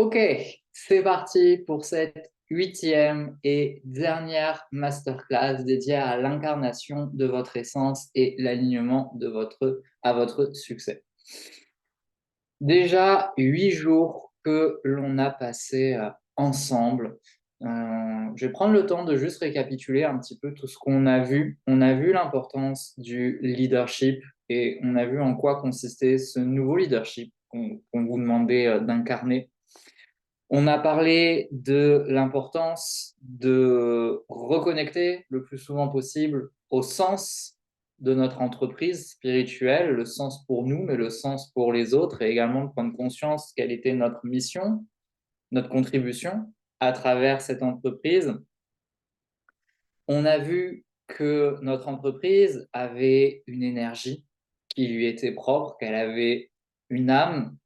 Ok, c'est parti pour cette huitième et dernière masterclass dédiée à l'incarnation de votre essence et l'alignement à votre succès. Déjà 8 jours que l'on a passé ensemble. Je vais prendre le temps de juste récapituler un petit peu tout ce qu'on a vu. On a vu l'importance du leadership et on a vu en quoi consistait ce nouveau leadership qu'on vous demandait d'incarner. On a parlé de l'importance de reconnecter le plus souvent possible au sens de notre entreprise spirituelle, le sens pour nous, mais le sens pour les autres, et également de prendre conscience quelle était notre mission, notre contribution à travers cette entreprise. On a vu que notre entreprise avait une énergie qui lui était propre, qu'elle avait une âme.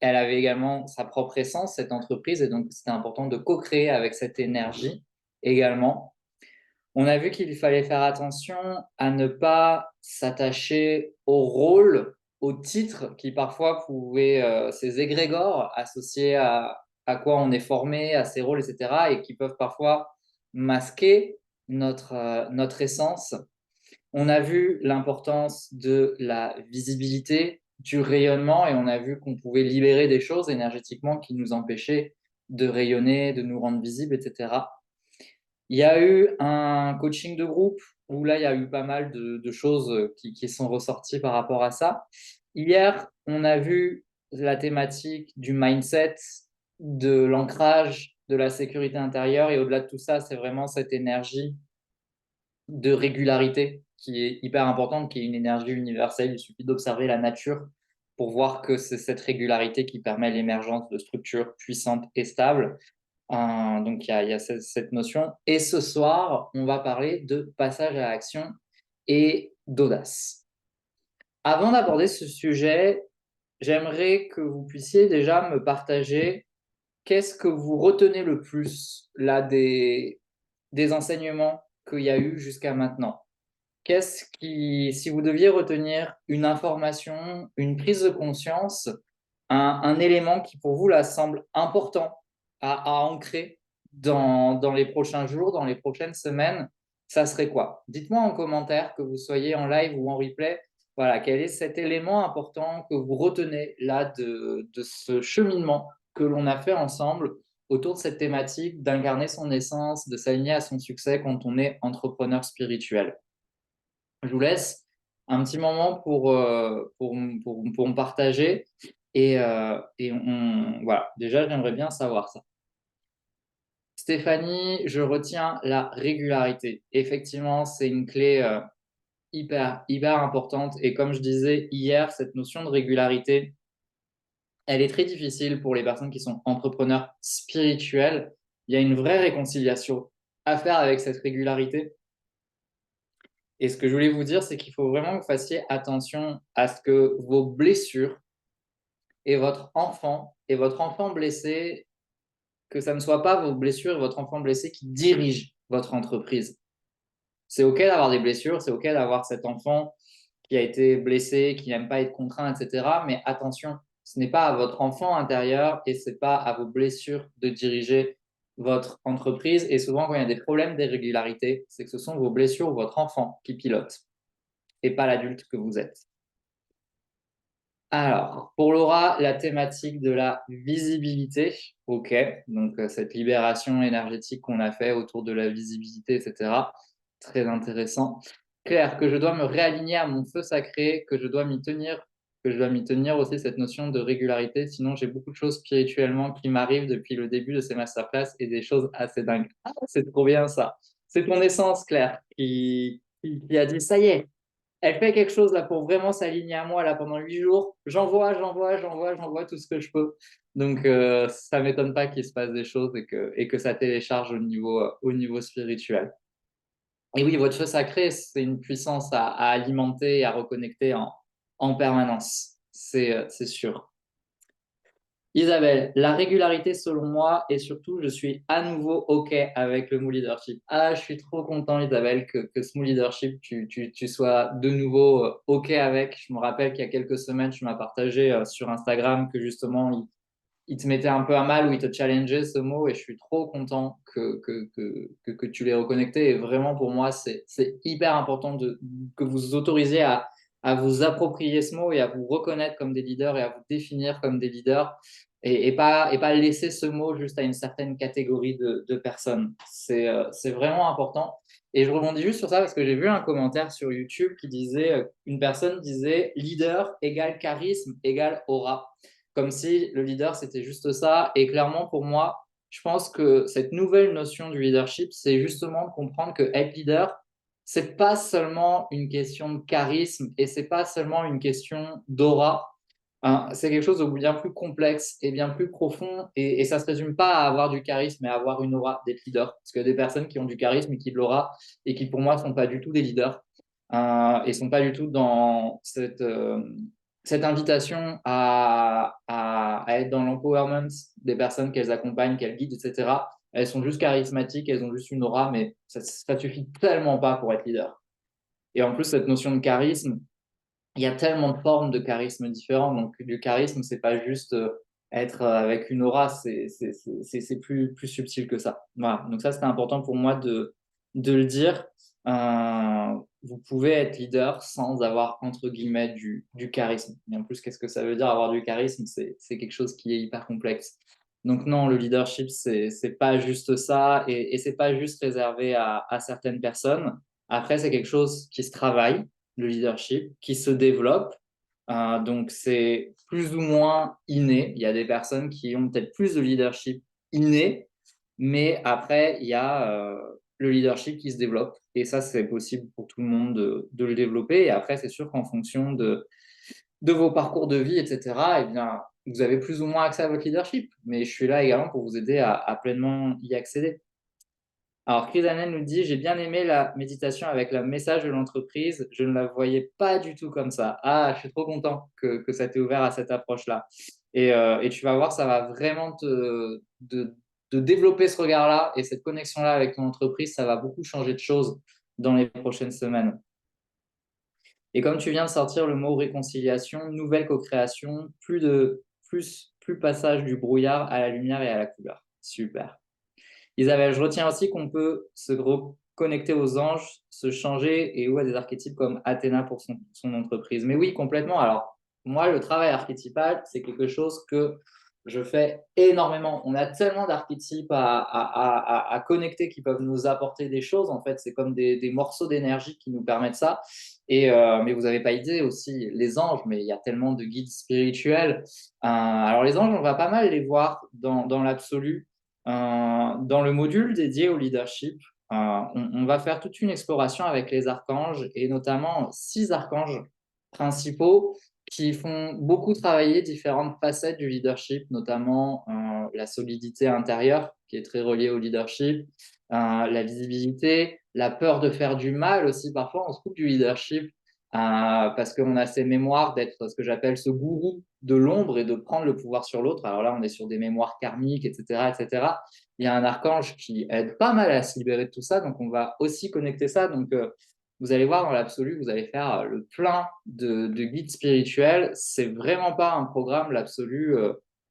Elle avait également sa propre essence, cette entreprise, et donc c'était important de co-créer avec cette énergie également. On a vu qu'il fallait faire attention à ne pas s'attacher au rôle, au titre qui parfois pouvaient, ces égrégores associés à quoi on est formé, à ces rôles, etc., et qui peuvent parfois masquer notre essence. On a vu l'importance de la visibilité, du rayonnement, et on a vu qu'on pouvait libérer des choses énergétiquement qui nous empêchaient de rayonner, de nous rendre visibles, etc. Il y a eu un coaching de groupe où là, il y a eu pas mal de choses qui sont ressorties par rapport à ça. Hier, on a vu la thématique du mindset, de l'ancrage, de la sécurité intérieure, et au-delà de tout ça, c'est vraiment cette énergie de régularité qui est hyper importante, qui est une énergie universelle. Il suffit d'observer la nature pour voir que c'est cette régularité qui permet l'émergence de structures puissantes et stables. Donc, il y a cette notion. Et ce soir, on va parler de passage à l'action et d'audace. Avant d'aborder ce sujet, j'aimerais que vous puissiez déjà me partager qu'est-ce que vous retenez le plus là des enseignements qu'il y a eu jusqu'à maintenant. Qu'est-ce qui, si vous deviez retenir une information, une prise de conscience, un élément qui pour vous là semble important à ancrer dans les prochains jours, dans les prochaines semaines, ça serait quoi? Dites-moi en commentaire, que vous soyez en live ou en replay, voilà, quel est cet élément important que vous retenez là de ce cheminement que l'on a fait ensemble autour de cette thématique d'incarner son essence, de s'aligner à son succès quand on est entrepreneur spirituel. Je vous laisse un petit moment pour me partager voilà, déjà, j'aimerais bien savoir ça. Stéphanie, je retiens la régularité. Effectivement, c'est une clé hyper importante. Et comme je disais hier, cette notion de régularité, elle est très difficile pour les personnes qui sont entrepreneurs spirituels. Il y a une vraie réconciliation à faire avec cette régularité. Et ce que je voulais vous dire, c'est qu'il faut vraiment que vous fassiez attention à ce que vos blessures et votre enfant blessé, que ça ne soit pas vos blessures et votre enfant blessé qui dirigent votre entreprise. C'est OK d'avoir des blessures, c'est OK d'avoir cet enfant qui a été blessé, qui n'aime pas être contraint, etc. Mais attention, ce n'est pas à votre enfant intérieur et ce n'est pas à vos blessures de diriger votre entreprise. Et souvent, quand il y a des problèmes d'irrégularité, c'est que ce sont vos blessures ou votre enfant qui pilote et pas l'adulte que vous êtes. Alors, pour Laura, la thématique de la visibilité, ok, donc cette libération énergétique qu'on a fait autour de la visibilité, etc., très intéressant. Claire, que je dois me réaligner à mon feu sacré, que je dois m'y tenir aussi cette notion de régularité, sinon j'ai beaucoup de choses spirituellement qui m'arrivent depuis le début de ces masterclass et des choses assez dingues. Ah, c'est trop bien ça. C'est ton essence, Claire, qui a dit, ça y est, elle fait quelque chose là pour vraiment s'aligner à moi là pendant 8 jours. J'envoie tout ce que je peux. Donc ça m'étonne pas qu'il se passe des choses et que ça télécharge au niveau spirituel. Et oui, votre feu sacré, c'est une puissance à alimenter et à reconnecter en permanence. C'est sûr. Isabelle, la régularité selon moi et surtout, je suis à nouveau OK avec le mot leadership. Ah, je suis trop content, Isabelle, que ce mot leadership, tu sois de nouveau OK avec. Je me rappelle qu'il y a quelques semaines, tu m'as partagé sur Instagram que justement, il te mettait un peu à mal ou il te challengeait ce mot et je suis trop content que tu l'aies reconnecté. Et vraiment, pour moi, c'est hyper important que vous vous autorisiez à vous approprier ce mot et à vous reconnaître comme des leaders et à vous définir comme des leaders et pas laisser ce mot juste à une certaine catégorie de personnes. C'est vraiment important. Et je rebondis juste sur ça parce que j'ai vu un commentaire sur YouTube qui disait, une personne disait leader égale charisme égale aura. Comme si le leader c'était juste ça. Et clairement pour moi, je pense que cette nouvelle notion du leadership, c'est justement de comprendre que être leader, c'est pas seulement une question de charisme et c'est pas seulement une question d'aura. Hein, c'est quelque chose de bien plus complexe et bien plus profond et ça se résume pas à avoir du charisme et à avoir une aura d'être leader. Parce que des personnes qui ont du charisme et qui de l'aura et qui pour moi sont pas du tout des leaders et sont pas du tout dans cette invitation à être dans l'empowerment des personnes qu'elles accompagnent, qu'elles guident, etc. Elles sont juste charismatiques, elles ont juste une aura, mais ça suffit tellement pas pour être leader. Et en plus, cette notion de charisme, il y a tellement de formes de charisme différents. Donc, du charisme, c'est pas juste être avec une aura, c'est plus subtil que ça. Voilà. Donc, ça, c'était important pour moi de le dire. Vous pouvez être leader sans avoir, entre guillemets, du charisme. Et en plus, qu'est-ce que ça veut dire avoir du charisme? C'est quelque chose qui est hyper complexe. Donc, non, le leadership, c'est pas juste ça et c'est pas juste réservé à certaines personnes. Après, c'est quelque chose qui se travaille le leadership, qui se développe. Donc, c'est plus ou moins inné. Il y a des personnes qui ont peut-être plus de leadership inné, mais après, il y a le leadership qui se développe. Et ça, c'est possible pour tout le monde de le développer. Et après, c'est sûr qu'en fonction de vos parcours de vie, etc., eh bien, vous avez plus ou moins accès à votre leadership. Mais je suis là également pour vous aider à pleinement y accéder. Alors, Chris Hanel nous dit, j'ai bien aimé la méditation avec le message de l'entreprise. Je ne la voyais pas du tout comme ça. Ah, je suis trop content que ça t'ait ouvert à cette approche-là. Et tu vas voir, ça va vraiment de développer ce regard-là et cette connexion-là avec ton entreprise. Ça va beaucoup changer de choses dans les prochaines semaines. Et comme tu viens de sortir le mot réconciliation, nouvelle co-création, plus passage du brouillard à la lumière et à la couleur. Super. Isabelle, je retiens aussi qu'on peut se connecter aux anges, se changer et ou à des archétypes comme Athéna pour son entreprise. Mais oui, complètement. Alors, moi, le travail archétypal, c'est quelque chose que je fais énormément. On a tellement d'archétypes à connecter qui peuvent nous apporter des choses. En fait, c'est comme des morceaux d'énergie qui nous permettent ça. Mais vous n'avez pas idée aussi, les anges, mais il y a tellement de guides spirituels. Alors, les anges, on va pas mal les voir dans l'absolu. Dans le module dédié au leadership, on va faire toute une exploration avec les archanges et notamment 6 archanges principaux qui font beaucoup travailler différentes facettes du leadership, notamment la solidité intérieure qui est très reliée au leadership, la visibilité, la peur de faire du mal aussi. Parfois, on se coupe du leadership parce qu'on a ces mémoires d'être ce que j'appelle ce gourou de l'ombre et de prendre le pouvoir sur l'autre. Alors là, on est sur des mémoires karmiques, etc., etc. Il y a un archange qui aide pas mal à se libérer de tout ça, donc on va aussi connecter ça. Donc, vous allez voir dans l'absolu, vous allez faire le plein de guides spirituels. C'est vraiment pas un programme, l'absolu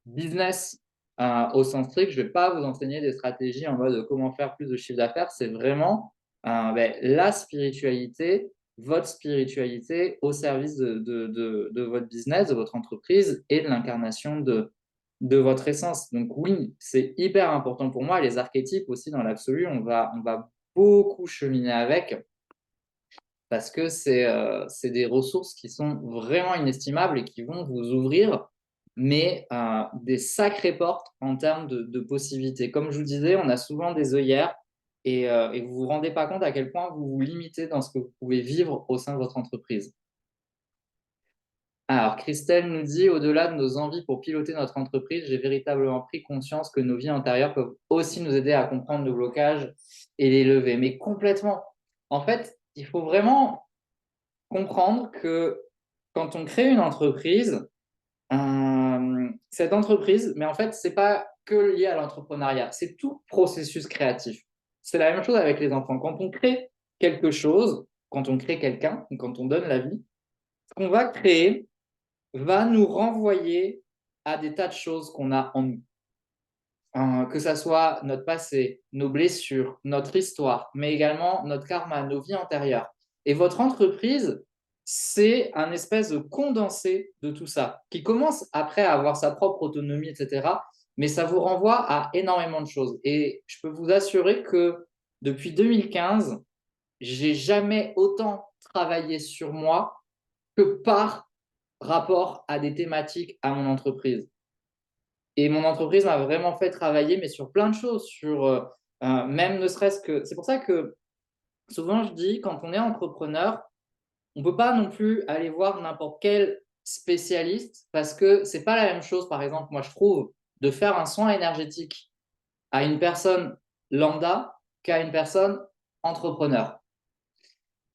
business au sens strict. Je vais pas vous enseigner des stratégies en mode comment faire plus de chiffre d'affaires. C'est vraiment la spiritualité, votre spiritualité au service de votre business, de votre entreprise et de l'incarnation de votre essence. Donc oui, c'est hyper important pour moi. Les archétypes aussi, dans l'absolu, on va beaucoup cheminer avec parce que c'est des ressources qui sont vraiment inestimables et qui vont vous ouvrir, mais des sacrées portes en termes de possibilités. Comme je vous disais, on a souvent des œillères et vous ne vous rendez pas compte à quel point vous vous limitez dans ce que vous pouvez vivre au sein de votre entreprise. Alors, Christelle nous dit, au-delà de nos envies pour piloter notre entreprise, j'ai véritablement pris conscience que nos vies antérieures peuvent aussi nous aider à comprendre nos blocages et les lever. Mais complètement. En fait, il faut vraiment comprendre que quand on crée une entreprise, cette entreprise, mais en fait, c'est pas que lié à l'entrepreneuriat, c'est tout processus créatif. C'est la même chose avec les enfants. Quand on crée quelque chose, quand on crée quelqu'un, quand on donne la vie, ce qu'on va créer va nous renvoyer à des tas de choses qu'on a en nous. Que ça soit notre passé, nos blessures, notre histoire, mais également notre karma, nos vies antérieures. Et votre entreprise, c'est un espèce de condensé de tout ça, qui commence après à avoir sa propre autonomie, etc. Mais ça vous renvoie à énormément de choses. Et je peux vous assurer que depuis 2015, j'ai jamais autant travaillé sur moi que par rapport à des thématiques à mon entreprise. Et mon entreprise m'a vraiment fait travailler, mais sur plein de choses, sur même ne serait-ce que. C'est pour ça que souvent je dis, quand on est entrepreneur, on ne peut pas non plus aller voir n'importe quel spécialiste parce que c'est pas la même chose. Par exemple, moi je trouve de faire un soin énergétique à une personne lambda qu'à une personne entrepreneur.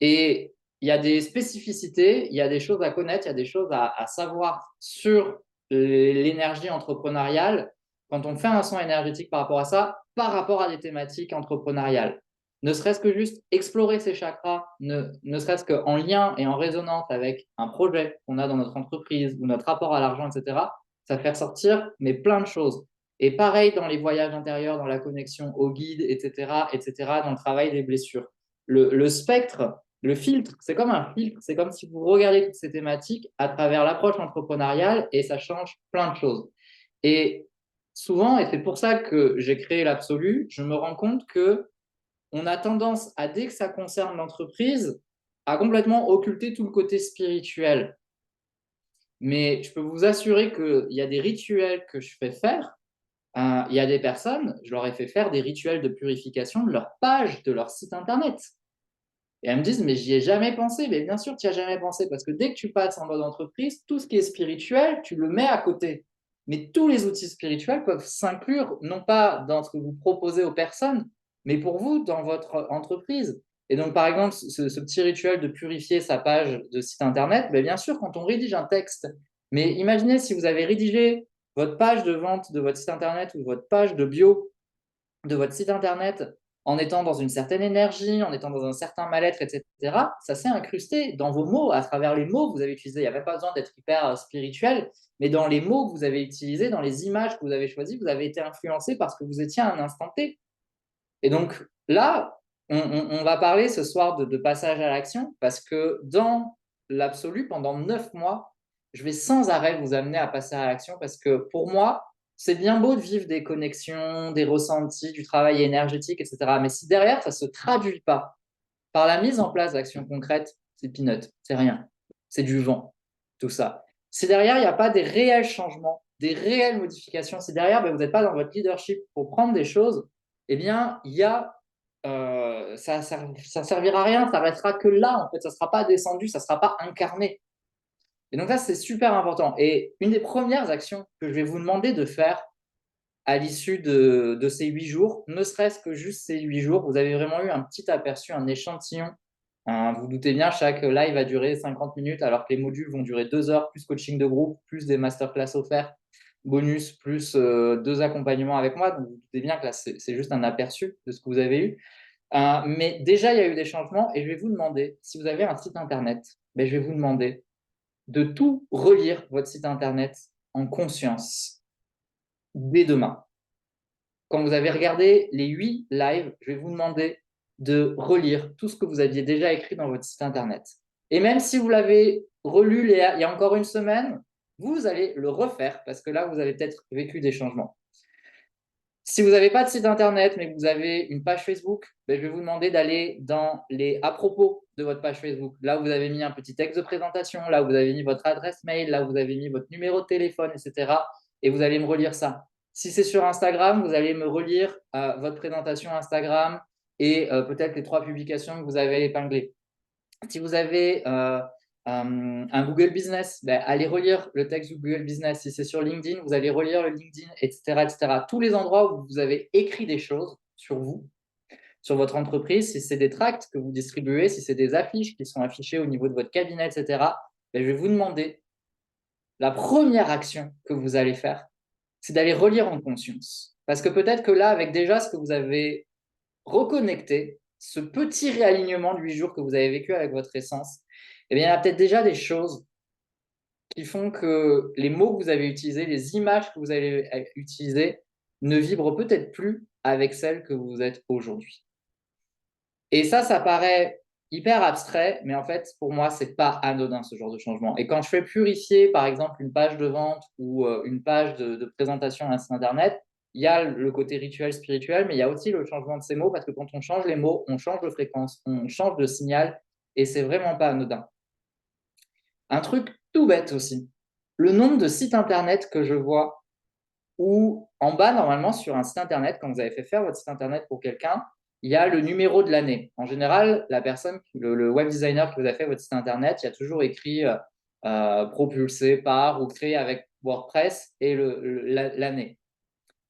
Et il y a des spécificités, il y a des choses à connaître, il y a des choses à savoir sur l'énergie entrepreneuriale quand on fait un soin énergétique par rapport à ça, par rapport à des thématiques entrepreneuriales. Ne serait-ce que juste explorer ces chakras, ne serait-ce qu'en lien et en résonance avec un projet qu'on a dans notre entreprise ou notre rapport à l'argent, etc., ça fait ressortir mais plein de choses. Et pareil dans les voyages intérieurs, dans la connexion au guide, etc., etc., dans le travail des blessures. Le spectre, le filtre, c'est comme un filtre, c'est comme si vous regardiez toutes ces thématiques à travers l'approche entrepreneuriale et ça change plein de choses. Et souvent, et c'est pour ça que j'ai créé l'absolu, je me rends compte que on a tendance à, dès que ça concerne l'entreprise, à complètement occulter tout le côté spirituel. Mais je peux vous assurer qu'il y a des rituels que je fais faire. Il y a des personnes, je leur ai fait faire des rituels de purification de leur page, de leur site internet. Et elles me disent, mais j'y ai jamais pensé. Mais bien sûr, tu n'y as jamais pensé parce que dès que tu passes en mode entreprise, tout ce qui est spirituel, tu le mets à côté. Mais tous les outils spirituels peuvent s'inclure, non pas dans ce que vous proposez aux personnes, mais pour vous, dans votre entreprise. Et donc, par exemple, ce petit rituel de purifier sa page de site internet, bien sûr, quand on rédige un texte, mais imaginez si vous avez rédigé votre page de vente de votre site internet ou votre page de bio de votre site internet en étant dans une certaine énergie, en étant dans un certain mal-être, etc., ça s'est incrusté dans vos mots, à travers les mots que vous avez utilisés. Il n'y avait pas besoin d'être hyper spirituel, mais dans les mots que vous avez utilisés, dans les images que vous avez choisies, vous avez été influencé parce que vous étiez à un instant T. Et donc là, on va parler ce soir de passage à l'action parce que dans l'absolu, pendant 9 mois, je vais sans arrêt vous amener à passer à l'action parce que pour moi, c'est bien beau de vivre des connexions, des ressentis, du travail énergétique, etc. Mais si derrière, ça ne se traduit pas par la mise en place d'actions concrètes, c'est peanut, c'est rien. C'est du vent, tout ça. Si derrière, il n'y a pas des réels changements, des réelles modifications, si derrière, vous n'êtes pas dans votre leadership pour prendre des choses, eh bien, ça servira à rien, ça restera que là, en fait, ça ne sera pas descendu, ça ne sera pas incarné. Et donc ça, c'est super important. Et une des premières actions que je vais vous demander de faire à l'issue de ces 8 jours, ne serait-ce que juste ces 8 jours, vous avez vraiment eu un petit aperçu, un échantillon. Vous vous doutez bien, chaque live va durer 50 minutes, alors que les modules vont durer 2 heures, plus coaching de groupe, plus des masterclass offerts, bonus, plus 2 accompagnements avec moi. Donc vous, vous doutez bien que là, c'est juste un aperçu de ce que vous avez eu. Mais déjà, il y a eu des changements et je vais vous demander, si vous avez un site internet, je vais vous demander de tout relire votre site internet en conscience dès demain. Quand vous avez regardé les 8 lives, je vais vous demander de relire tout ce que vous aviez déjà écrit dans votre site internet. Et même si vous l'avez relu il y a encore une semaine, vous allez le refaire parce que là, vous avez peut-être vécu des changements. Si vous n'avez pas de site internet, mais que vous avez une page Facebook, je vais vous demander d'aller dans les à propos de votre page Facebook. Là où vous avez mis un petit texte de présentation, là où vous avez mis votre adresse mail, là où vous avez mis votre numéro de téléphone, etc. Et vous allez me relire ça. Si c'est sur Instagram, vous allez me relire votre présentation Instagram et peut-être les 3 publications que vous avez épinglées. Si vous avez un Google Business, allez relire le texte du Google Business. Si c'est sur LinkedIn, vous allez relire le LinkedIn, etc., etc. Tous les endroits où vous avez écrit des choses sur vous, sur votre entreprise, si c'est des tracts que vous distribuez, si c'est des affiches qui sont affichées au niveau de votre cabinet, etc., je vais vous demander, la première action que vous allez faire, c'est d'aller relire en conscience. Parce que peut-être que là, avec déjà ce que vous avez reconnecté, ce petit réalignement de 8 jours que vous avez vécu avec votre essence, il y a peut-être déjà des choses qui font que les mots que vous avez utilisés, les images que vous avez utilisées ne vibrent peut-être plus avec celles que vous êtes aujourd'hui. Et ça paraît hyper abstrait, mais en fait, pour moi, c'est pas anodin ce genre de changement. Et quand je fais purifier, par exemple, une page de vente ou une page de présentation à un site internet, il y a le côté rituel, spirituel, mais il y a aussi le changement de ces mots, parce que quand on change les mots, on change de fréquence, on change de signal, et c'est vraiment pas anodin. Un truc tout bête aussi, le nombre de sites internet que je vois où en bas, normalement, sur un site internet, quand vous avez fait faire votre site internet pour quelqu'un, il y a le numéro de l'année. En général, la personne, le web designer qui vous a fait votre site internet, il y a toujours écrit propulsé par ou créé avec WordPress et l'année.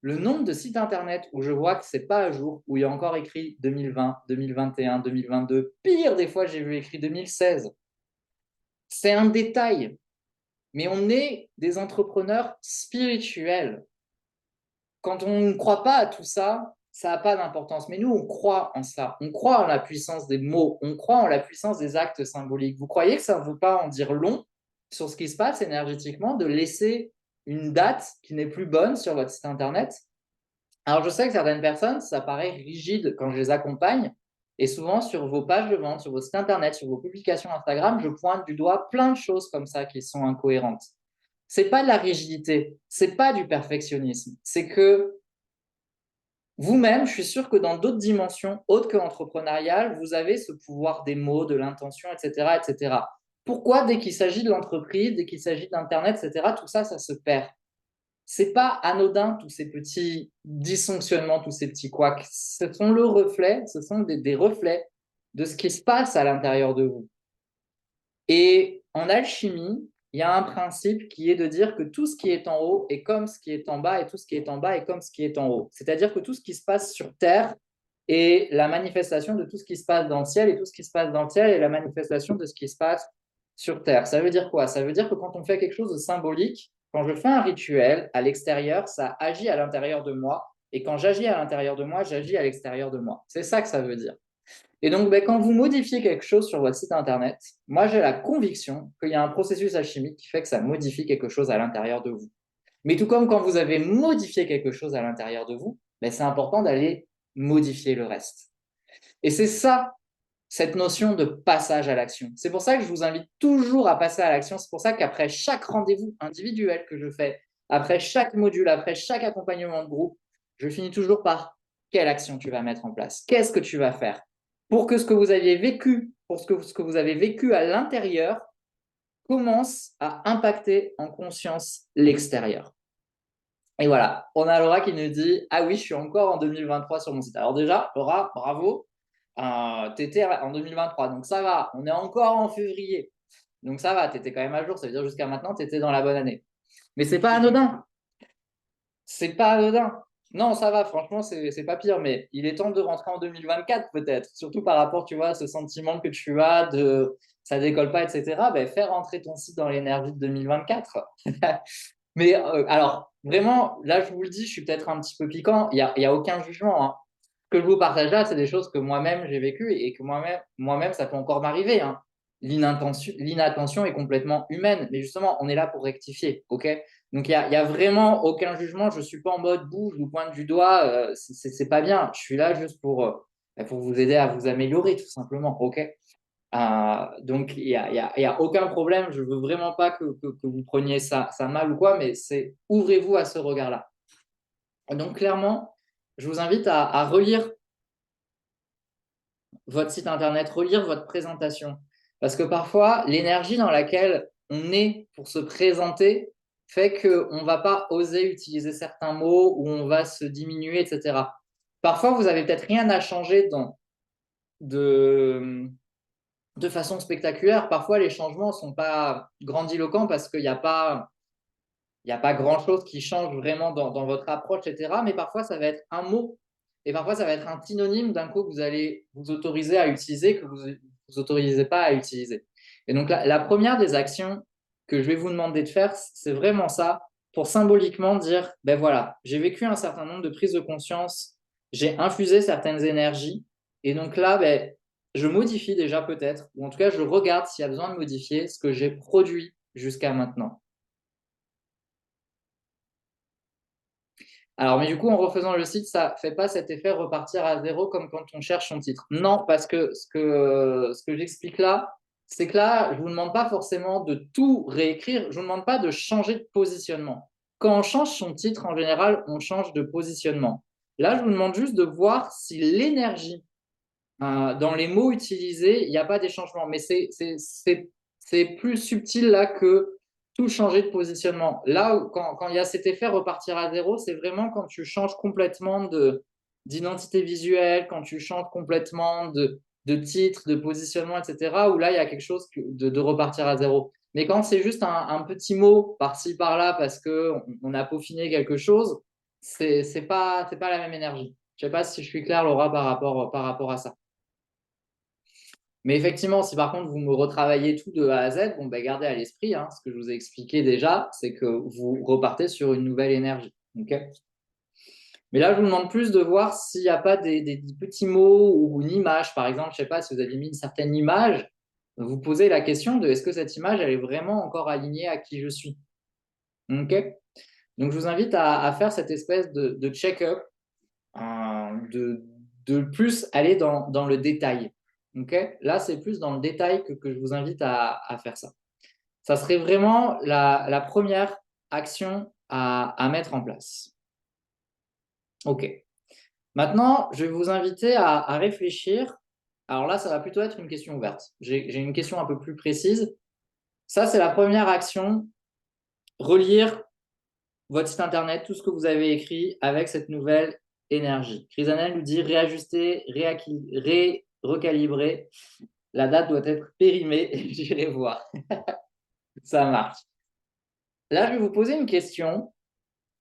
Le nombre de sites internet où je vois que c'est pas à jour, où il y a encore écrit 2020, 2021, 2022, pire des fois j'ai vu écrit 2016. C'est un détail, mais on est des entrepreneurs spirituels. Quand on ne croit pas à tout ça, ça n'a pas d'importance. Mais nous, on croit en ça. On croit en la puissance des mots. On croit en la puissance des actes symboliques. Vous croyez que ça ne veut pas en dire long sur ce qui se passe énergétiquement, de laisser une date qui n'est plus bonne sur votre site internet? Alors, je sais que certaines personnes, ça paraît rigide quand je les accompagne. Et souvent, sur vos pages de vente, sur vos sites internet, sur vos publications Instagram, je pointe du doigt plein de choses comme ça qui sont incohérentes. C'est pas de la rigidité, c'est pas du perfectionnisme. C'est que vous-même, je suis sûr que dans d'autres dimensions autres que entrepreneuriales, vous avez ce pouvoir des mots, de l'intention, etc., etc. Pourquoi, dès qu'il s'agit de l'entreprise, dès qu'il s'agit d'Internet, etc., tout ça, ça se perd? C'est pas anodin, tous ces petits dysfonctionnements, tous ces petits couacs. Ce sont le reflet, ce sont des reflets de ce qui se passe à l'intérieur de vous. Et en alchimie, il y a un principe qui est de dire que tout ce qui est en haut est comme ce qui est en bas, et tout ce qui est en bas est comme ce qui est en haut. C'est-à-dire que tout ce qui se passe sur Terre est la manifestation de tout ce qui se passe dans le ciel, et tout ce qui se passe dans le ciel est la manifestation de ce qui se passe sur Terre. Ça veut dire quoi? Ça veut dire que quand on fait quelque chose de symbolique, quand je fais un rituel à l'extérieur, ça agit à l'intérieur de moi, et quand j'agis à l'intérieur de moi, j'agis à l'extérieur de moi. C'est ça que ça veut dire. Et donc, quand vous modifiez quelque chose sur votre site internet, moi, j'ai la conviction qu'il y a un processus alchimique qui fait que ça modifie quelque chose à l'intérieur de vous. Mais tout comme quand vous avez modifié quelque chose à l'intérieur de vous, c'est important d'aller modifier le reste. Et c'est ça, cette notion de passage à l'action. C'est pour ça que je vous invite toujours à passer à l'action. C'est pour ça qu'après chaque rendez-vous individuel que je fais, après chaque module, après chaque accompagnement de groupe, je finis toujours par quelle action tu vas mettre en place? Qu'est-ce que tu vas faire? Pour que ce que vous aviez vécu, pour ce que vous avez vécu à l'intérieur, commence à impacter en conscience l'extérieur. Et voilà, on a Laura qui nous dit « Ah oui, je suis encore en 2023 sur mon site ». Alors déjà, Laura, bravo, tu étais en 2023, donc ça va, on est encore en février. Donc ça va, tu étais quand même à jour, ça veut dire jusqu'à maintenant, tu étais dans la bonne année. Mais c'est pas anodin. C'est pas anodin. Non, ça va, franchement, c'est pas pire, mais il est temps de rentrer en 2024 peut-être, surtout par rapport, tu vois, à ce sentiment que tu as de ça décolle pas, etc. Faire rentrer ton site dans l'énergie de 2024. Mais alors, vraiment, là, je vous le dis, je suis peut-être un petit peu piquant, il y a aucun jugement, hein. Ce que je vous partage là, c'est des choses que moi-même j'ai vécues et que moi-même, ça peut encore m'arriver, hein. L'inattention est complètement humaine, mais justement, on est là pour rectifier, ok? Donc, il y a vraiment aucun jugement. Je ne suis pas en mode bouge, je vous pointe du doigt, c'est pas bien. Je suis là juste pour vous aider à vous améliorer, tout simplement, ok? Donc, il y a aucun problème. Je ne veux vraiment pas que vous preniez ça mal ou quoi, mais c'est ouvrez-vous à ce regard-là. Donc, clairement, je vous invite à relire votre site internet, relire votre présentation. Parce que parfois, l'énergie dans laquelle on est pour se présenter fait qu'on ne va pas oser utiliser certains mots ou on va se diminuer, etc. Parfois, vous n'avez peut-être rien à changer de façon spectaculaire. Parfois, les changements ne sont pas grandiloquents parce qu'il n'y a pas grand-chose qui change vraiment dans votre approche, etc. Mais parfois, ça va être un mot. Et parfois, ça va être un synonyme d'un coup que vous allez vous autoriser à utiliser, que vous ne vous autorisez pas à utiliser. Et donc, la première des actions que je vais vous demander de faire, c'est vraiment ça, pour symboliquement dire, ben voilà, j'ai vécu un certain nombre de prises de conscience, j'ai infusé certaines énergies, et donc là, je modifie déjà peut-être, ou en tout cas, je regarde s'il y a besoin de modifier ce que j'ai produit jusqu'à maintenant? Alors, mais du coup, en refaisant le site, ça ne fait pas cet effet repartir à zéro comme quand on cherche son titre. Non, parce que ce que j'explique là, c'est que là, je ne vous demande pas forcément de tout réécrire, je ne vous demande pas de changer de positionnement. Quand on change son titre, en général, on change de positionnement. Là, je vous demande juste de voir si l'énergie dans les mots utilisés, il n'y a pas des changements. Mais c'est plus subtil là que tout changer de positionnement. Là, quand il y a cet effet repartir à zéro, c'est vraiment quand tu changes complètement d'identité visuelle, quand tu changes complètement de titre, de positionnement, etc., où là, il y a quelque chose de repartir à zéro. Mais quand c'est juste un petit mot par-ci, par-là, parce qu'on a peaufiné quelque chose, c'est pas la même énergie. Je ne sais pas si je suis clair, Laura, par rapport à ça. Mais effectivement, si par contre vous me retravaillez tout de A à Z, bon, ben, gardez à l'esprit, ce que je vous ai expliqué déjà, c'est que vous repartez sur une nouvelle énergie. Okay. Mais là, je vous demande plus de voir s'il n'y a pas des petits mots ou une image. Par exemple, je ne sais pas si vous avez mis une certaine image, vous posez la question de est-ce que cette image, elle est vraiment encore alignée à qui je suis. Okay. Donc, je vous invite à faire cette espèce de check-up, de plus aller dans le détail. Okay. Là, c'est plus dans le détail que je vous invite à faire ça. Ça serait vraiment la première action à mettre en place. OK. Maintenant, je vais vous inviter à réfléchir. Alors là, ça va plutôt être une question ouverte. J'ai une question un peu plus précise. Ça, c'est la première action. Relire votre site internet, tout ce que vous avez écrit avec cette nouvelle énergie. Chrysanel nous dit réajuster, recalibrer. La date doit être périmée. J'irai voir. Ça marche. Là, je vais vous poser une question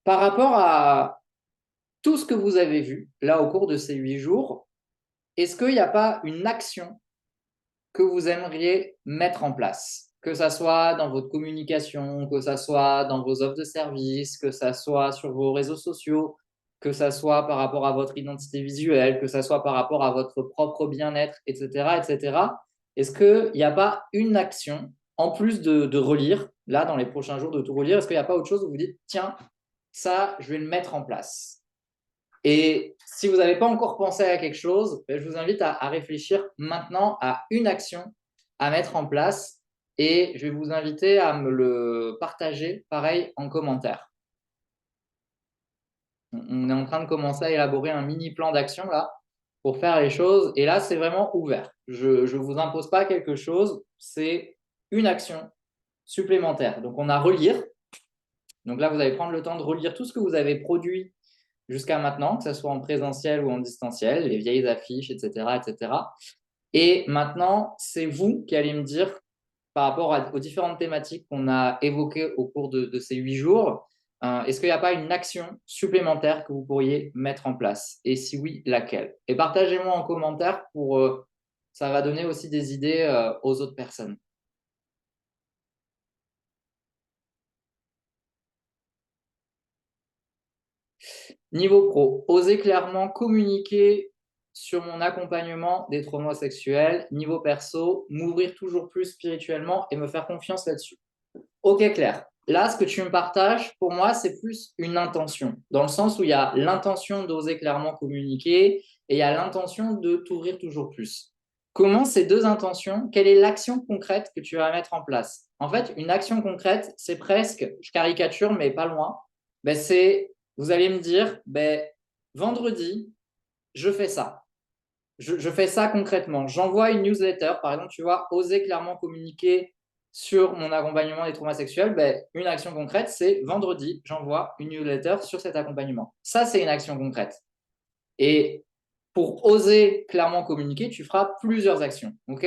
par rapport à tout ce que vous avez vu là au cours de ces 8 jours. Est-ce qu'il n'y a pas une action que vous aimeriez mettre en place? Que ça soit dans votre communication, que ça soit dans vos offres de services, que ça soit sur vos réseaux sociaux, que ça soit par rapport à votre identité visuelle, que ça soit par rapport à votre propre bien-être, etc., etc. Est-ce qu'il n'y a pas une action, en plus de relire, là, dans les prochains jours, de tout relire, est-ce qu'il n'y a pas autre chose où vous dites, tiens, ça, je vais le mettre en place? Et si vous n'avez pas encore pensé à quelque chose, je vous invite à réfléchir maintenant à une action à mettre en place et je vais vous inviter à me le partager, pareil, en commentaire. On est en train de commencer à élaborer un mini plan d'action là pour faire les choses et là, c'est vraiment ouvert. Je ne vous impose pas quelque chose, c'est une action supplémentaire. Donc, on a relire. Donc là, vous allez prendre le temps de relire tout ce que vous avez produit jusqu'à maintenant, que ce soit en présentiel ou en distanciel, les vieilles affiches, etc. etc. Et maintenant, c'est vous qui allez me dire, par rapport aux différentes thématiques qu'on a évoquées au cours de ces 8 jours, est-ce qu'il n'y a pas une action supplémentaire que vous pourriez mettre en place? Et si oui, laquelle? Et partagez-moi en commentaire ça va donner aussi des idées aux autres personnes. Niveau pro, oser clairement communiquer sur mon accompagnement des traumas sexuels. Niveau perso, m'ouvrir toujours plus spirituellement et me faire confiance là-dessus. Ok, Claire. Là, ce que tu me partages, pour moi, c'est plus une intention, dans le sens où il y a l'intention d'oser clairement communiquer et il y a l'intention de t'ouvrir toujours plus. Comment ces deux intentions, quelle est l'action concrète que tu vas mettre en place? En fait, une action concrète, c'est presque, je caricature, mais pas loin, c'est, vous allez me dire, vendredi, je fais ça. Je fais ça concrètement. J'envoie une newsletter, par exemple, tu vois, oser clairement communiquer sur mon accompagnement des traumas sexuels. Une action concrète, c'est vendredi, j'envoie une newsletter sur cet accompagnement. Ça, c'est une action concrète. Et pour oser clairement communiquer, tu feras plusieurs actions. OK?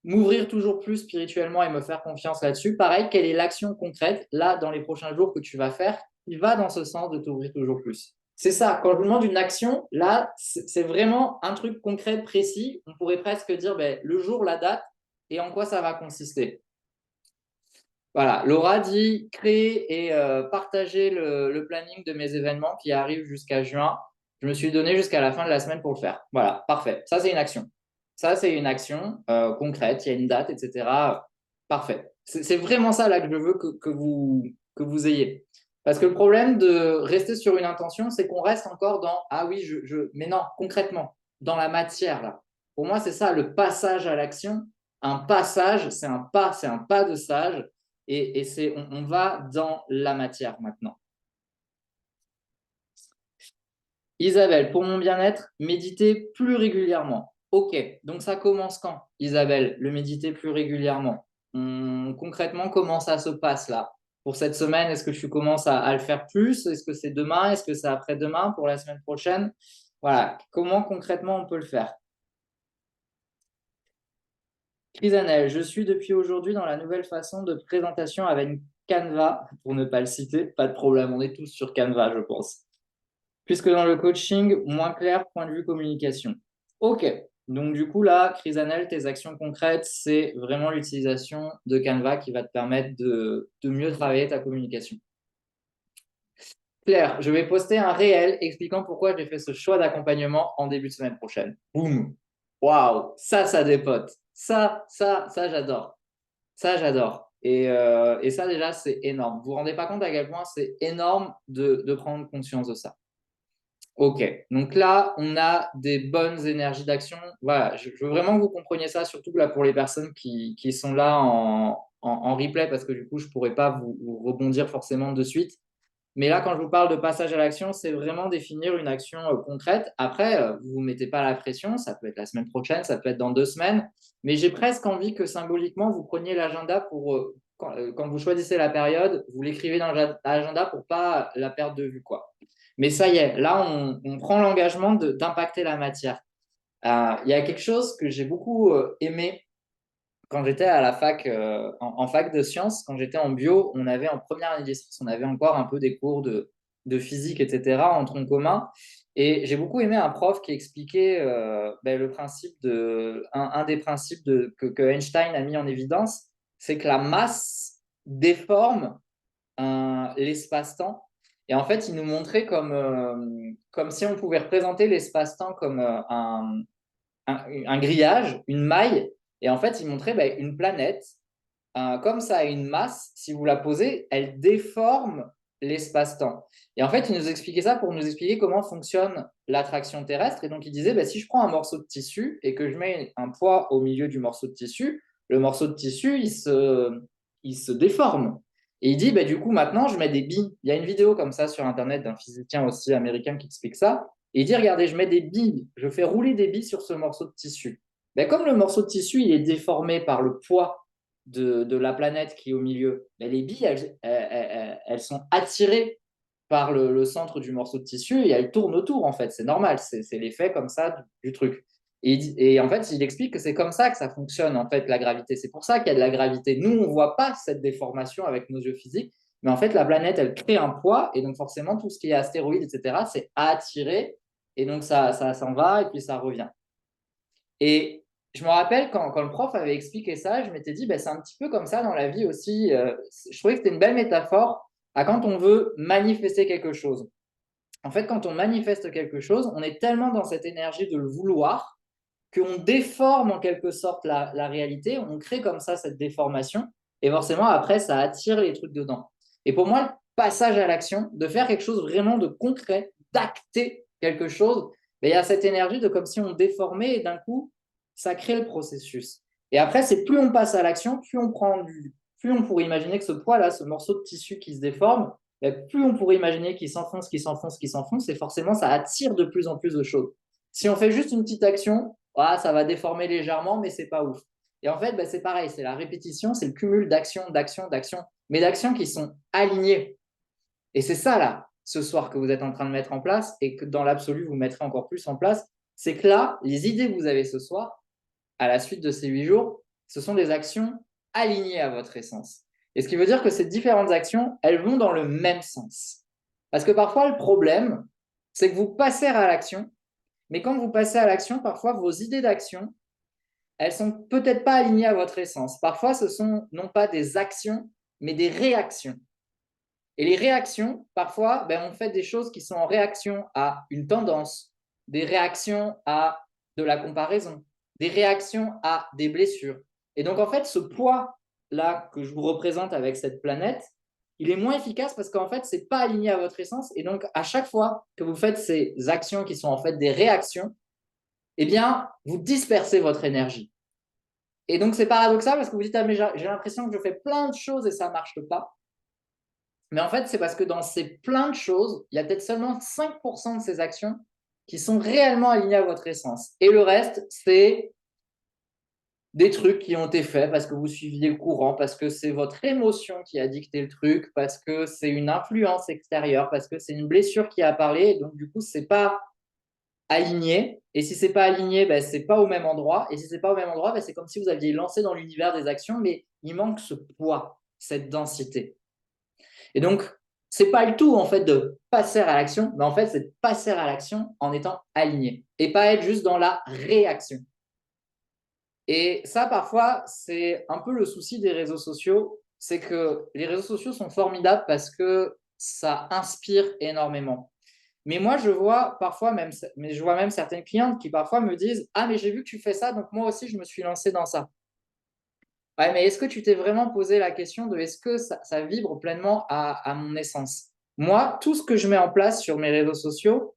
M'ouvrir toujours plus spirituellement et me faire confiance là-dessus. Pareil, quelle est l'action concrète, là, dans les prochains jours que tu vas faire, qui va dans ce sens de t'ouvrir toujours plus? C'est ça, quand je vous demande une action, là, c'est vraiment un truc concret, précis. On pourrait presque dire le jour, la date et en quoi ça va consister. Voilà, Laura dit créer et partager le planning de mes événements qui arrivent jusqu'à juin. Je me suis donné jusqu'à la fin de la semaine pour le faire. Voilà, parfait. Ça, c'est une action. Ça, c'est une action concrète. Il y a une date, etc. Parfait. C'est vraiment ça là que je veux que vous ayez. Parce que le problème de rester sur une intention, c'est qu'on reste encore dans ah oui, mais non, concrètement, dans la matière là. Pour moi, c'est ça le passage à l'action. Un passage, c'est un pas de sage et on va dans la matière maintenant. Isabelle, pour mon bien-être, méditer plus régulièrement. Ok, donc ça commence quand, Isabelle, le méditer plus régulièrement? Concrètement, comment ça se passe là? Pour cette semaine, est-ce que tu commences à le faire plus? Est-ce que c'est demain? Est-ce que c'est après-demain pour la semaine prochaine? Voilà, comment concrètement on peut le faire? Crisanel, je suis depuis aujourd'hui dans la nouvelle façon de présentation avec Canva, pour ne pas le citer, pas de problème, on est tous sur Canva, je pense. Puisque dans le coaching, moins clair, point de vue communication. Ok, donc du coup là, Crisanel, tes actions concrètes, c'est vraiment l'utilisation de Canva qui va te permettre de mieux travailler ta communication. Claire, je vais poster un réel expliquant pourquoi j'ai fait ce choix d'accompagnement en début de semaine prochaine. Boum. Waouh, ça dépote. Ça, j'adore. Ça, j'adore. Et ça, déjà, c'est énorme. Vous vous rendez pas compte à quel point c'est énorme de prendre conscience de ça. Ok, donc là, on a des bonnes énergies d'action. Voilà, je veux vraiment que vous compreniez ça, surtout là pour les personnes qui sont là en replay, parce que du coup, je ne pourrais pas vous rebondir forcément de suite. Mais là, quand je vous parle de passage à l'action, c'est vraiment définir une action concrète. Après, vous ne vous mettez pas la pression, ça peut être la semaine prochaine, ça peut être dans 2 semaines, mais j'ai presque envie que symboliquement, vous preniez l'agenda pour, quand vous choisissez la période, vous l'écrivez dans l'agenda pour ne pas la perdre de vue, quoi. Mais ça y est, là, on prend l'engagement d'impacter la matière. Il y a quelque chose que j'ai beaucoup aimé quand j'étais à la fac, en fac de sciences, quand j'étais en bio, on avait en première année de licence, on avait encore un peu des cours de physique, etc., en tronc commun. Et j'ai beaucoup aimé un prof qui expliquait le principe un des principes que Einstein a mis en évidence, c'est que la masse déforme l'espace-temps. Et en fait, il nous montrait comme si on pouvait représenter l'espace-temps comme un grillage, une maille. Et en fait, il montrait une planète, comme ça a une masse, si vous la posez, elle déforme l'espace-temps. Et en fait, il nous expliquait ça pour nous expliquer comment fonctionne l'attraction terrestre. Et donc, il disait, si je prends un morceau de tissu et que je mets un poids au milieu du morceau de tissu, le morceau de tissu, il se déforme. Et il dit, du coup, maintenant, je mets des billes. Il y a une vidéo comme ça sur Internet d'un physicien aussi américain qui explique ça. Et il dit, regardez, je mets des billes, je fais rouler des billes sur ce morceau de tissu. Comme le morceau de tissu, il est déformé par le poids de la planète qui est au milieu, les billes, elles sont attirées par le centre du morceau de tissu et elles tournent autour, en fait. C'est normal, c'est l'effet comme ça du truc. Et en fait, il explique que c'est comme ça que ça fonctionne, en fait, la gravité. C'est pour ça qu'il y a de la gravité. Nous, on ne voit pas cette déformation avec nos yeux physiques, mais en fait, la planète, elle crée un poids et donc forcément, tout ce qui est astéroïdes, etc., c'est attiré et donc ça s'en va et puis ça revient. Et je me rappelle quand le prof avait expliqué ça, je m'étais dit, c'est un petit peu comme ça dans la vie aussi. Je trouvais que c'était une belle métaphore à quand on veut manifester quelque chose. En fait, quand on manifeste quelque chose, on est tellement dans cette énergie de le vouloir qu'on déforme en quelque sorte la réalité, on crée comme ça cette déformation, et forcément après, ça attire les trucs dedans. Et pour moi, le passage à l'action, de faire quelque chose vraiment de concret, d'acter quelque chose, il y a cette énergie de comme si on déformait, et d'un coup, ça crée le processus. Et après, c'est plus on passe à l'action, plus on pourrait imaginer que ce poids-là, ce morceau de tissu qui se déforme, plus on pourrait imaginer qu'il s'enfonce, qu'il s'enfonce, qu'il s'enfonce, et forcément, ça attire de plus en plus de choses. Si on fait juste une petite action, ça va déformer légèrement, mais c'est pas ouf. Et en fait, c'est pareil, c'est la répétition, c'est le cumul d'actions, d'actions, d'actions, mais d'actions qui sont alignées. Et c'est ça, là, ce soir, que vous êtes en train de mettre en place et que dans l'absolu, vous mettrez encore plus en place. C'est que là, les idées que vous avez ce soir, à la suite de ces 8 jours, ce sont des actions alignées à votre essence. Et ce qui veut dire que ces différentes actions, elles vont dans le même sens. Parce que parfois, le problème, c'est que vous passez à l'action, mais quand vous passez à l'action, parfois, vos idées d'action, elles sont peut-être pas alignées à votre essence. Parfois, ce sont non pas des actions, mais des réactions. Et les réactions, parfois, on fait des choses qui sont en réaction à une tendance, des réactions à de la comparaison, des réactions à des blessures. Et donc, en fait, ce poids là que je vous représente avec cette planète, il est moins efficace parce qu'en fait, ce n'est pas aligné à votre essence. Et donc, à chaque fois que vous faites ces actions qui sont en fait des réactions, eh bien, vous dispersez votre énergie. Et donc, c'est paradoxal parce que vous dites, ah, mais j'ai l'impression que je fais plein de choses et ça ne marche pas. Mais en fait, c'est parce que dans ces plein de choses, il y a peut-être seulement 5% de ces actions qui sont réellement alignées à votre essence. Et le reste, c'est des trucs qui ont été faits parce que vous suiviez le courant, parce que c'est votre émotion qui a dicté le truc, parce que c'est une influence extérieure, parce que c'est une blessure qui a parlé. Et donc, du coup, c'est pas aligné. Et si c'est pas aligné, ben, c'est pas au même endroit. Et si c'est pas au même endroit, ben, c'est comme si vous aviez lancé dans l'univers des actions, mais il manque ce poids, cette densité. Et donc, c'est pas le tout en fait de passer à l'action, mais en fait, c'est de passer à l'action en étant aligné et pas être juste dans la réaction. Et ça, parfois, c'est un peu le souci des réseaux sociaux, c'est que les réseaux sociaux sont formidables parce que ça inspire énormément. Mais moi, je vois parfois même, mais je vois même certaines clientes qui parfois me disent: ah, mais j'ai vu que tu fais ça, donc moi aussi, je me suis lancé dans ça. Ouais, mais est-ce que tu t'es vraiment posé la question de est-ce que ça vibre pleinement à mon essence? Moi, tout ce que je mets en place sur mes réseaux sociaux,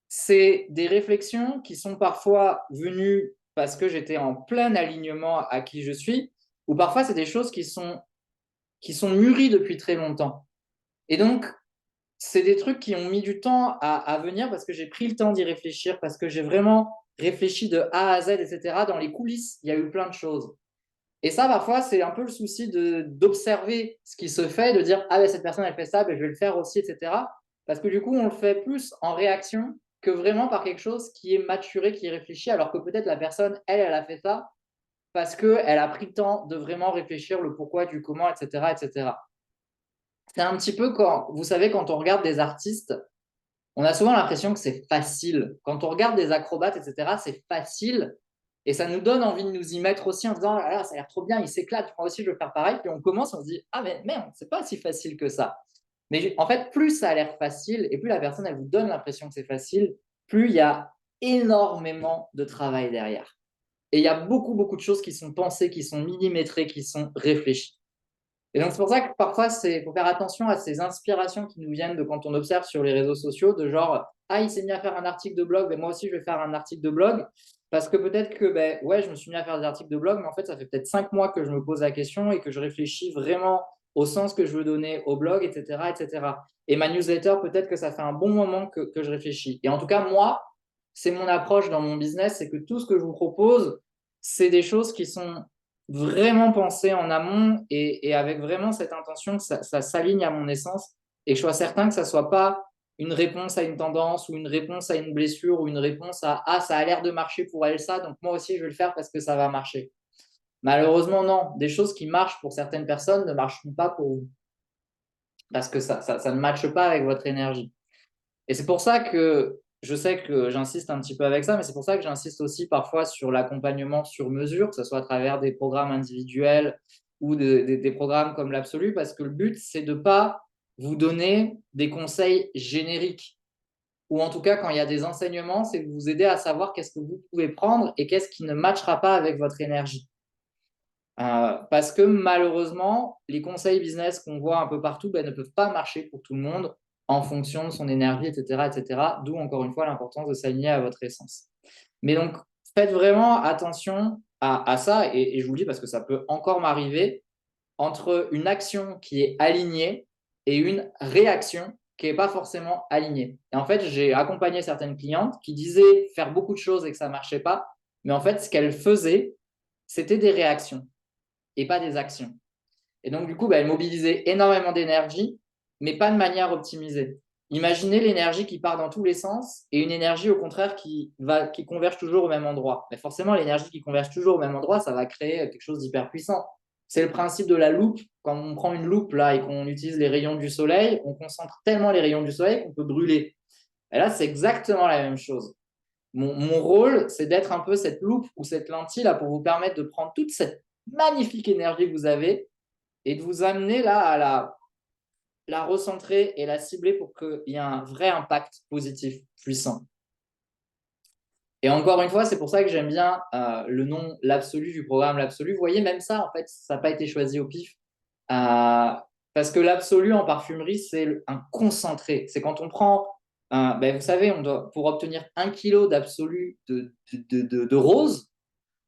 c'est des réflexions qui sont parfois venues parce que j'étais en plein alignement à qui je suis, ou parfois c'est des choses qui sont mûries depuis très longtemps. Et donc, c'est des trucs qui ont mis du temps à venir parce que j'ai pris le temps d'y réfléchir, parce que j'ai vraiment réfléchi de A à Z, etc. Dans les coulisses, il y a eu plein de choses. Et ça, parfois, c'est un peu le souci d'observer ce qui se fait, de dire, ah ben cette personne, elle fait ça, ben, je vais le faire aussi, etc. Parce que du coup, on le fait plus en réaction que vraiment par quelque chose qui est maturé, qui est réfléchi, alors que peut-être la personne, elle a fait ça parce qu'elle a pris le temps de vraiment réfléchir le pourquoi, du comment, etc., etc. C'est un petit peu quand, vous savez, quand on regarde des artistes, on a souvent l'impression que c'est facile. Quand on regarde des acrobates, etc., c'est facile. Et ça nous donne envie de nous y mettre aussi en disant, ah, ça a l'air trop bien, il s'éclate, moi aussi je veux faire pareil. Puis on commence, on se dit, ah mais merde, c'est pas si facile que ça. Mais en fait, plus ça a l'air facile et plus la personne, elle vous donne l'impression que c'est facile, plus il y a énormément de travail derrière. Et il y a beaucoup, beaucoup de choses qui sont pensées, qui sont millimétrées, qui sont réfléchies. Et donc, c'est pour ça que parfois, il faut faire attention à ces inspirations qui nous viennent de quand on observe sur les réseaux sociaux, de genre, ah, il s'est mis à faire un article de blog, mais moi aussi, je vais faire un article de blog. Parce que peut-être que, ben, ouais, je me suis mis à faire des articles de blog, mais en fait, ça fait peut-être 5 mois que je me pose la question et que je réfléchis vraiment au sens que je veux donner au blog, etc., etc. Et ma newsletter, peut-être que ça fait un bon moment que je réfléchis. Et en tout cas, moi, c'est mon approche dans mon business, c'est que tout ce que je vous propose, c'est des choses qui sont vraiment pensées en amont et avec vraiment cette intention que ça s'aligne à mon essence et que je sois certain que ça ne soit pas une réponse à une tendance ou une réponse à une blessure ou une réponse à ah, ça a l'air de marcher pour elle ça, donc moi aussi je vais le faire parce que ça va marcher. Malheureusement, non. Des choses qui marchent pour certaines personnes ne marcheront pas pour vous parce que ça ne matche pas avec votre énergie. Et c'est pour ça que je sais que j'insiste un petit peu avec ça, mais c'est pour ça que j'insiste aussi parfois sur l'accompagnement sur mesure, que ce soit à travers des programmes individuels ou des programmes comme l'Absolu, parce que le but, c'est de ne pas vous donner des conseils génériques. Ou en tout cas, quand il y a des enseignements, c'est de vous aider à savoir qu'est-ce que vous pouvez prendre et qu'est-ce qui ne matchera pas avec votre énergie. Parce que malheureusement, les conseils business qu'on voit un peu partout ben, ne peuvent pas marcher pour tout le monde en fonction de son énergie, etc., etc. D'où encore une fois l'importance de s'aligner à votre essence. Mais donc, faites vraiment attention à ça, et je vous le dis parce que ça peut encore m'arriver, entre une action qui est alignée et une réaction qui n'est pas forcément alignée. Et en fait, j'ai accompagné certaines clientes qui disaient faire beaucoup de choses et que ça ne marchait pas, mais en fait, ce qu'elles faisaient, c'était des réactions et pas des actions. Et donc, du coup, elle mobilisait énormément d'énergie, mais pas de manière optimisée. Imaginez l'énergie qui part dans tous les sens et une énergie, au contraire, qui converge toujours au même endroit. Mais forcément, l'énergie qui converge toujours au même endroit, ça va créer quelque chose d'hyper puissant. C'est le principe de la loupe. Quand on prend une loupe là et qu'on utilise les rayons du soleil, on concentre tellement les rayons du soleil qu'on peut brûler. Et là, c'est exactement la même chose. Mon rôle, c'est d'être un peu cette loupe ou cette lentille là pour vous permettre de prendre toute cette magnifique énergie que vous avez et de vous amener là à la recentrer et la cibler pour qu'il y ait un vrai impact positif, puissant. Et encore une fois, c'est pour ça que j'aime bien le nom, l'absolu du programme, l'absolu. Vous voyez, même ça, en fait, ça n'a pas été choisi au pif. Parce que l'absolu en parfumerie, c'est un concentré. C'est quand on prend, vous savez, pour obtenir 1 kilo d'absolu de rose,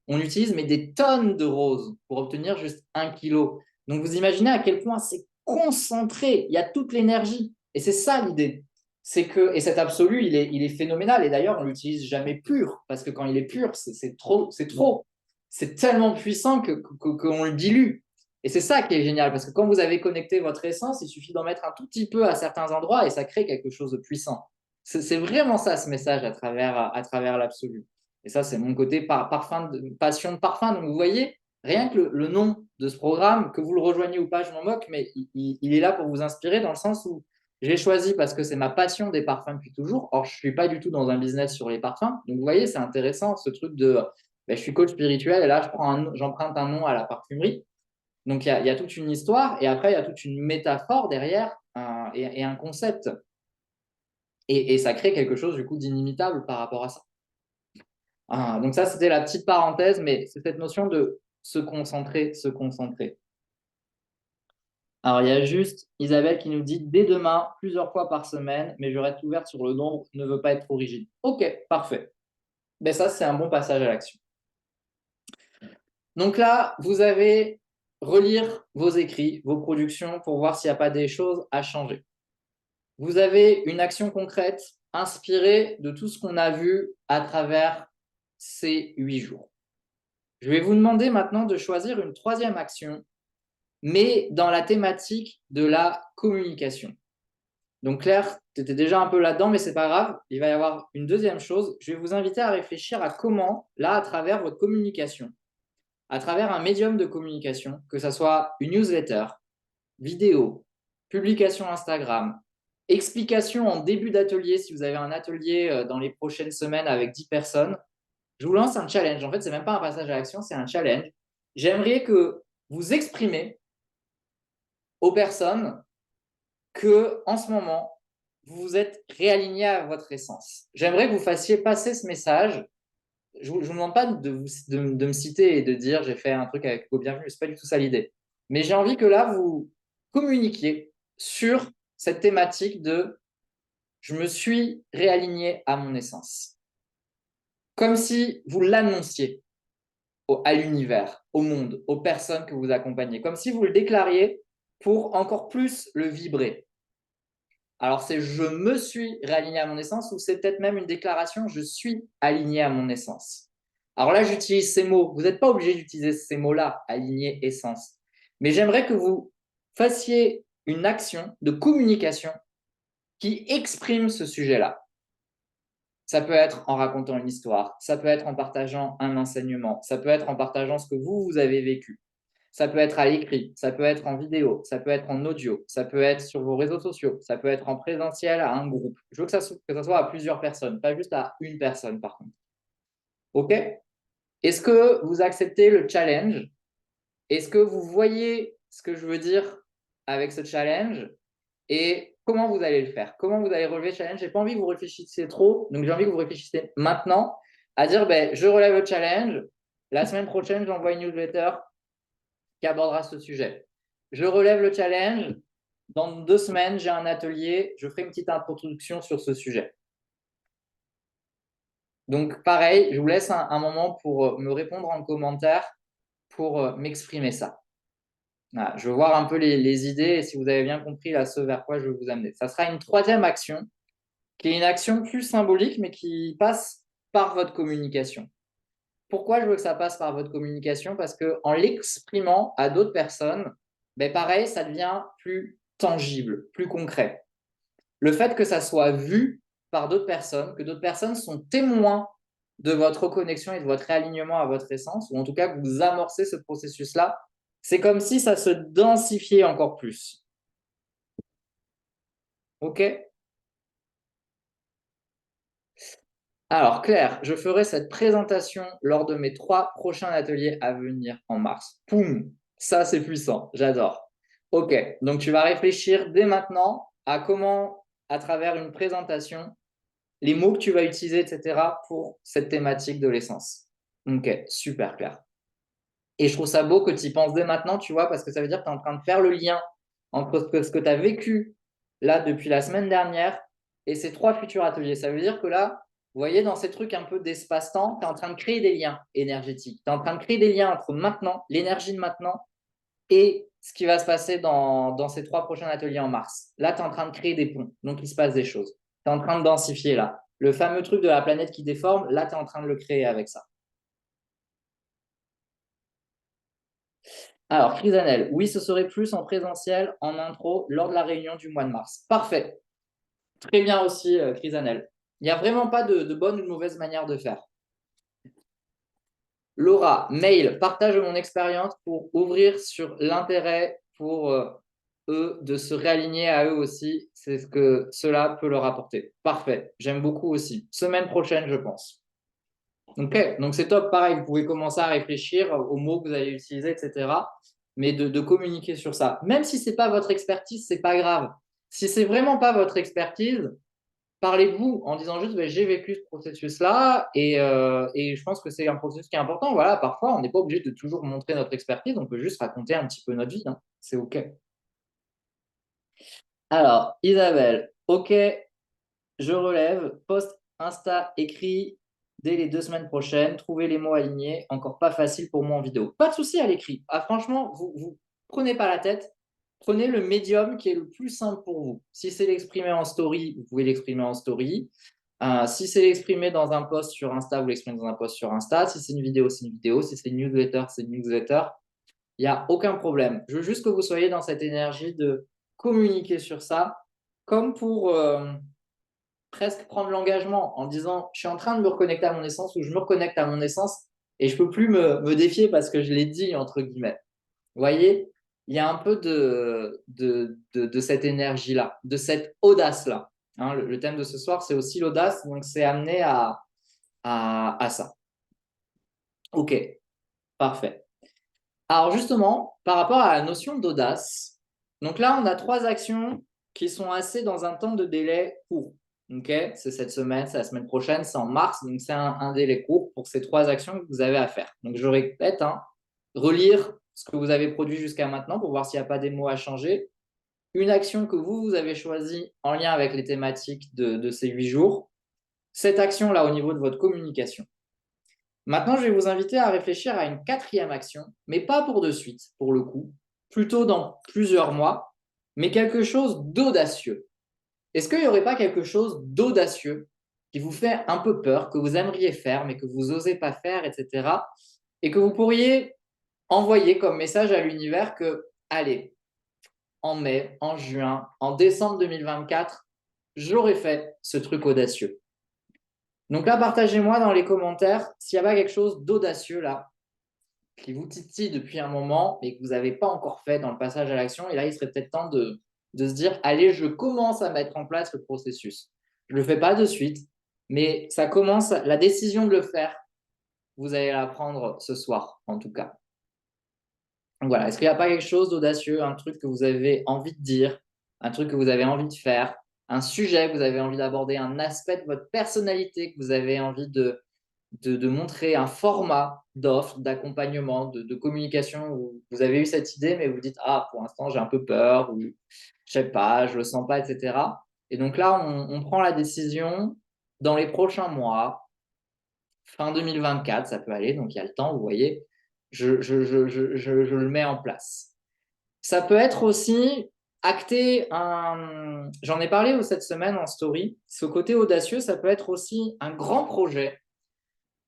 on utilise mais des tonnes de roses pour obtenir juste 1 kilo. Donc vous imaginez à quel point c'est concentré, il y a toute l'énergie. Et c'est ça l'idée. Et cet absolu, il est phénoménal. Et d'ailleurs, on ne l'utilise jamais pur, parce que quand il est pur, c'est trop. C'est tellement puissant qu'on le dilue. Et c'est ça qui est génial, parce que quand vous avez connecté votre essence, il suffit d'en mettre un tout petit peu à certains endroits et ça crée quelque chose de puissant. C'est vraiment ça, ce message à travers l'absolu. Et ça, c'est mon côté passion de parfum. Donc, vous voyez, rien que le nom de ce programme, que vous le rejoignez ou pas, je m'en moque, mais il est là pour vous inspirer dans le sens où je l'ai choisi parce que c'est ma passion des parfums depuis toujours. Or, je ne suis pas du tout dans un business sur les parfums. Donc, vous voyez, c'est intéressant ce truc de je suis coach spirituel et là, j'emprunte un nom à la parfumerie. Donc, il y a toute une histoire et après, il y a toute une métaphore derrière et un concept. Et ça crée quelque chose, du coup, d'inimitable par rapport à ça. Donc ça, c'était la petite parenthèse, mais c'est cette notion de se concentrer, se concentrer. Alors, il y a juste Isabelle qui nous dit dès demain, plusieurs fois par semaine, mais je reste ouverte sur le nombre, ne veut pas être trop rigide. Ok, parfait. Ben ça, c'est un bon passage à l'action. Donc là, vous avez relire vos écrits, vos productions pour voir s'il n'y a pas des choses à changer. Vous avez une action concrète inspirée de tout ce qu'on a vu à travers ces 8 jours. Je vais vous demander maintenant de choisir une troisième action, mais dans la thématique de la communication. Donc Claire, tu étais déjà un peu là-dedans, mais c'est pas grave. Il va y avoir une deuxième chose. Je vais vous inviter à réfléchir à comment, là, à travers votre communication, à travers un médium de communication, que ce soit une newsletter, vidéo, publication Instagram, explication en début d'atelier, si vous avez un atelier dans les prochaines semaines avec 10 personnes, je vous lance un challenge. En fait, ce n'est même pas un passage à l'action, c'est un challenge. J'aimerais que vous exprimez aux personnes que, en ce moment, vous vous êtes réaligné à votre essence. J'aimerais que vous fassiez passer ce message. Je ne vous demande pas de me citer et de dire j'ai fait un truc avec vos bienvenus, ce n'est pas du tout ça l'idée. Mais j'ai envie que là, vous communiquiez sur cette thématique de je me suis réaligné à mon essence. Comme si vous l'annonciez à l'univers, au monde, aux personnes que vous accompagnez, comme si vous le déclariez pour encore plus le vibrer. Alors, c'est je me suis réaligné à mon essence ou c'est peut-être même une déclaration je suis aligné à mon essence. Alors là, j'utilise ces mots. Vous n'êtes pas obligé d'utiliser ces mots-là, aligné, essence. Mais j'aimerais que vous fassiez une action de communication qui exprime ce sujet-là. Ça peut être en racontant une histoire, ça peut être en partageant un enseignement, ça peut être en partageant ce que vous avez vécu. Ça peut être à l'écrit, ça peut être en vidéo, ça peut être en audio, ça peut être sur vos réseaux sociaux, ça peut être en présentiel à un groupe. Je veux que ça soit à plusieurs personnes, pas juste à une personne par contre. OK? Est-ce que vous acceptez le challenge? Est-ce que vous voyez ce que je veux dire avec ce challenge? Et comment vous allez le faire? Comment vous allez relever le challenge? Je n'ai pas envie que vous réfléchissiez trop, donc j'ai envie que vous réfléchissiez maintenant à dire je relève le challenge. La semaine prochaine, j'envoie une newsletter qui abordera ce sujet. Je relève le challenge. Dans 2 semaines, j'ai un atelier. Je ferai une petite introduction sur ce sujet. Donc, pareil, je vous laisse un moment pour me répondre en commentaire pour m'exprimer ça. Voilà, je veux voir un peu les idées et si vous avez bien compris là, ce vers quoi je veux vous amener. Ça sera une troisième action qui est une action plus symbolique mais qui passe par votre communication. Pourquoi je veux que ça passe par votre communication? Parce qu'en l'exprimant à d'autres personnes, pareil, ça devient plus tangible, plus concret. Le fait que ça soit vu par d'autres personnes, que d'autres personnes sont témoins de votre reconnexion et de votre réalignement à votre essence, ou en tout cas que vous amorcez ce processus-là, c'est comme si ça se densifiait encore plus. OK? Alors, Claire, je ferai cette présentation lors de mes 3 prochains ateliers à venir en mars. Poum! Ça, c'est puissant. J'adore. OK. Donc, tu vas réfléchir dès maintenant à comment, à travers une présentation, les mots que tu vas utiliser, etc. pour cette thématique de l'essence. Ok, super clair. Et je trouve ça beau que tu y penses dès maintenant, tu vois, parce que ça veut dire que tu es en train de faire le lien entre ce que tu as vécu là depuis la semaine dernière et ces 3 futurs ateliers. Ça veut dire que là, vous voyez, dans ces trucs un peu d'espace-temps, tu es en train de créer des liens énergétiques. Tu es en train de créer des liens entre maintenant, l'énergie de maintenant, et ce qui va se passer dans ces 3 prochains ateliers en mars. Là, tu es en train de créer des ponts, donc il se passe des choses. Tu es en train de densifier là. Le fameux truc de la planète qui déforme, là, tu es en train de le créer avec ça. Alors, Crisanel, oui, ce serait plus en présentiel, en intro, lors de la réunion du mois de mars. Parfait. Très bien aussi, Crisanel. Il n'y a vraiment pas de bonne ou de mauvaise manière de faire. Laura, mail, partage mon expérience pour ouvrir sur l'intérêt pour eux de se réaligner à eux aussi. C'est ce que cela peut leur apporter. Parfait. J'aime beaucoup aussi. Semaine prochaine, je pense. Ok, donc c'est top. Pareil, vous pouvez commencer à réfléchir aux mots que vous allez utiliser, etc. Mais de communiquer sur ça. Même si ce n'est pas votre expertise, ce n'est pas grave. Si c'est vraiment pas votre expertise, parlez-vous en disant juste j'ai vécu ce processus-là et je pense que c'est un processus qui est important. Voilà, parfois, on n'est pas obligé de toujours montrer notre expertise, on peut juste raconter un petit peu notre vie, hein. C'est OK. Alors, Isabelle, OK, je relève, post Insta écrit dès les 2 semaines prochaines, trouver les mots alignés, encore pas facile pour moi en vidéo. Pas de souci à l'écrit. Ah, franchement, vous prenez pas la tête, prenez le médium qui est le plus simple pour vous. Si c'est l'exprimer en story, vous pouvez l'exprimer en story. Si c'est l'exprimer dans un post sur Insta, vous l'exprimez dans un post sur Insta. Si c'est une vidéo, c'est une vidéo. Si c'est une newsletter, c'est une newsletter. Il n'y a aucun problème. Je veux juste que vous soyez dans cette énergie de communiquer sur ça, comme pour presque prendre l'engagement en disant je suis en train de me reconnecter à mon essence ou je me reconnecte à mon essence et je ne peux plus me défier parce que je l'ai dit, entre guillemets. Vous voyez, il y a un peu de cette énergie-là, de cette audace-là. Hein, le thème de ce soir, c'est aussi l'audace, donc c'est amené à ça. Ok, parfait. Alors justement, par rapport à la notion d'audace, donc là, on a 3 actions qui sont assez dans un temps de délai court. Ok, c'est cette semaine, c'est la semaine prochaine, c'est en mars, donc c'est un délai court pour ces 3 actions que vous avez à faire. Donc je répète, hein, relire ce que vous avez produit jusqu'à maintenant pour voir s'il n'y a pas des mots à changer. Une action que vous avez choisie en lien avec les thématiques de ces 8 jours. Cette action-là au niveau de votre communication. Maintenant, je vais vous inviter à réfléchir à une 4e action, mais pas pour de suite, pour le coup, plutôt dans plusieurs mois, mais quelque chose d'audacieux. Est-ce qu'il n'y aurait pas quelque chose d'audacieux qui vous fait un peu peur, que vous aimeriez faire, mais que vous n'osez pas faire, etc. Et que vous pourriez envoyer comme message à l'univers que, allez, en mai, en juin, en décembre 2024, j'aurais fait ce truc audacieux. Donc là, partagez-moi dans les commentaires s'il y a pas quelque chose d'audacieux là, qui vous titille depuis un moment, mais que vous n'avez pas encore fait dans le passage à l'action. Et là, il serait peut-être temps de se dire, allez, je commence à mettre en place le processus. Je ne le fais pas de suite, mais ça commence, la décision de le faire, vous allez la prendre ce soir, en tout cas. Donc voilà, est-ce qu'il n'y a pas quelque chose d'audacieux, un truc que vous avez envie de dire, un truc que vous avez envie de faire, un sujet que vous avez envie d'aborder, un aspect de votre personnalité que vous avez envie de montrer, un format d'offre, d'accompagnement, de communication où vous avez eu cette idée, mais vous dites, ah, pour l'instant, j'ai un peu peur, ou je sais pas, je le sens pas, etc. Et donc là, on prend la décision dans les prochains mois, fin 2024, ça peut aller, donc il y a le temps, vous voyez, je le mets en place. Ça peut être aussi acter un. J'en ai parlé cette semaine en story. Ce côté audacieux, ça peut être aussi un grand projet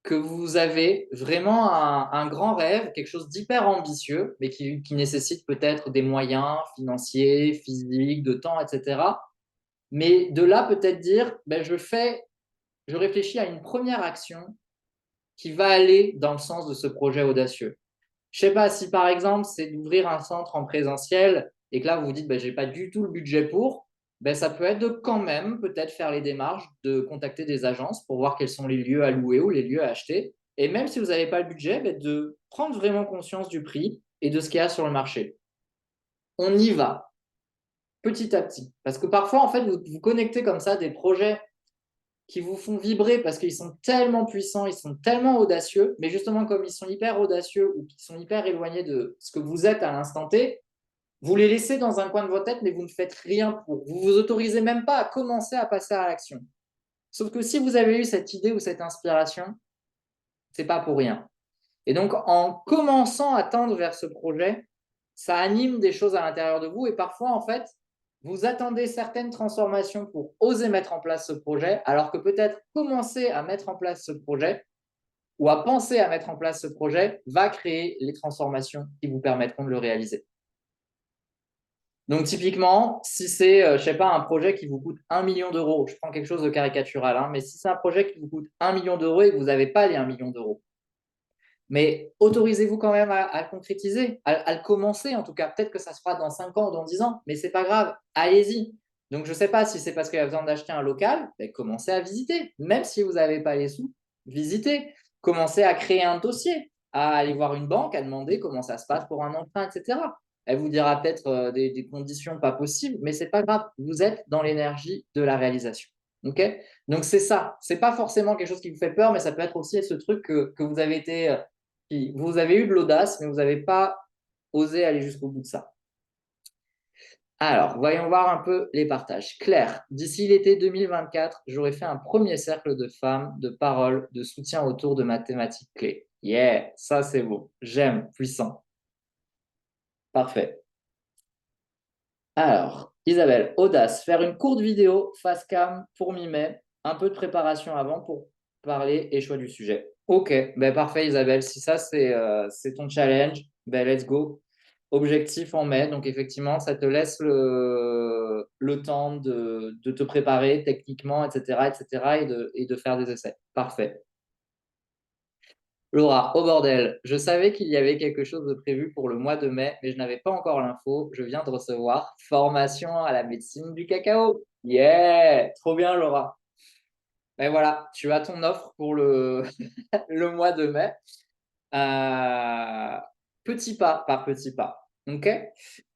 que vous avez, vraiment un grand rêve, quelque chose d'hyper ambitieux, mais qui nécessite peut-être des moyens financiers, physiques, de temps, etc. Mais de là, peut-être dire, ben, je réfléchis à une première action qui va aller dans le sens de ce projet audacieux. Je ne sais pas si par exemple c'est d'ouvrir un centre en présentiel et que là vous vous dites ben, j'ai pas du tout le budget pour, ben, ça peut être de quand même peut-être faire les démarches de contacter des agences pour voir quels sont les lieux à louer ou les lieux à acheter. Et même si vous n'avez pas le budget, ben, de prendre vraiment conscience du prix et de ce qu'il y a sur le marché. On y va petit à petit. Parce que parfois, en fait, vous connectez comme ça des projets qui vous font vibrer parce qu'ils sont tellement puissants, ils sont tellement audacieux, mais justement comme ils sont hyper audacieux ou qu'ils sont hyper éloignés de ce que vous êtes à l'instant T, vous les laissez dans un coin de votre tête, mais vous ne faites rien pour. Vous vous autorisez même pas à commencer à passer à l'action. Sauf que si vous avez eu cette idée ou cette inspiration, c'est pas pour rien. Et donc, en commençant à tendre vers ce projet, ça anime des choses à l'intérieur de vous. Et parfois, en fait, vous attendez certaines transformations pour oser mettre en place ce projet, alors que peut-être commencer à mettre en place ce projet ou à penser à mettre en place ce projet va créer les transformations qui vous permettront de le réaliser. Donc, typiquement, si c'est, je ne sais pas, un projet qui vous coûte 1 million d'euros, je prends quelque chose de caricatural, hein, mais si c'est un projet qui vous coûte 1 million d'euros et que vous n'avez pas les 1 million d'euros, mais autorisez-vous quand même à le concrétiser, à le commencer en tout cas. Peut-être que ça se fera dans 5 ans ou dans 10 ans, mais ce n'est pas grave, allez-y. Donc, je ne sais pas si c'est parce qu'il y a besoin d'acheter un local, ben, commencez à visiter. Même si vous n'avez pas les sous, visitez. Commencez à créer un dossier, à aller voir une banque, à demander comment ça se passe pour un emprunt, etc. Elle vous dira peut-être des conditions pas possibles, mais ce n'est pas grave. Vous êtes dans l'énergie de la réalisation. Okay. Donc, c'est ça. Ce n'est pas forcément quelque chose qui vous fait peur, mais ça peut être aussi ce truc que vous avez été vous avez eu de l'audace, mais vous n'avez pas osé aller jusqu'au bout de ça. Alors, voyons voir un peu les partages. Claire, d'ici l'été 2024, j'aurai fait un premier cercle de femmes, de paroles, de soutien autour de ma thématique clé. Yeah, ça c'est beau. J'aime, puissant. Parfait. Alors, Isabelle, audace, faire une courte vidéo face cam pour mi-mai, un peu de préparation avant pour parler et choix du sujet. Ok, ben parfait Isabelle, si ça c'est ton challenge, ben let's go. Objectif en mai, donc effectivement, ça te laisse le temps de te préparer techniquement, etc., etc., et de faire des essais. Parfait. Laura, au bordel, je savais qu'il y avait quelque chose de prévu pour le mois de mai, mais je n'avais pas encore l'info. Je viens de recevoir formation à la médecine du cacao. Yeah, trop bien, Laura. Ben voilà, tu as ton offre pour le mois de mai. Euh, Petit pas par petit pas. Ok.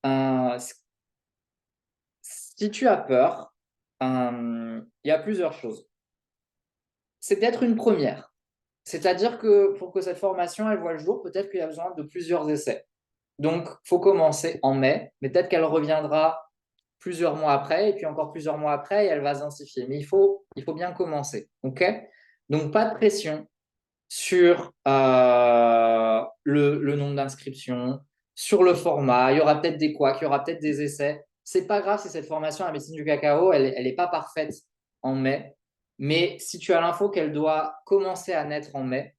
Euh, Si tu as peur, il y a plusieurs choses. C'est peut-être une première. C'est-à-dire que pour que cette formation elle voit le jour, peut-être qu'il y a besoin de plusieurs essais. Donc, il faut commencer en mai, mais peut-être qu'elle reviendra plusieurs mois après, et puis encore plusieurs mois après, et elle va densifier. Mais il faut bien commencer. OK? Donc, pas de pression sur le nombre d'inscriptions, sur le format. Il y aura peut-être des couacs, il y aura peut-être des essais. C'est pas grave si cette formation à la médecine du cacao, elle n'est pas parfaite en mai. Mais si tu as l'info qu'elle doit commencer à naître en mai,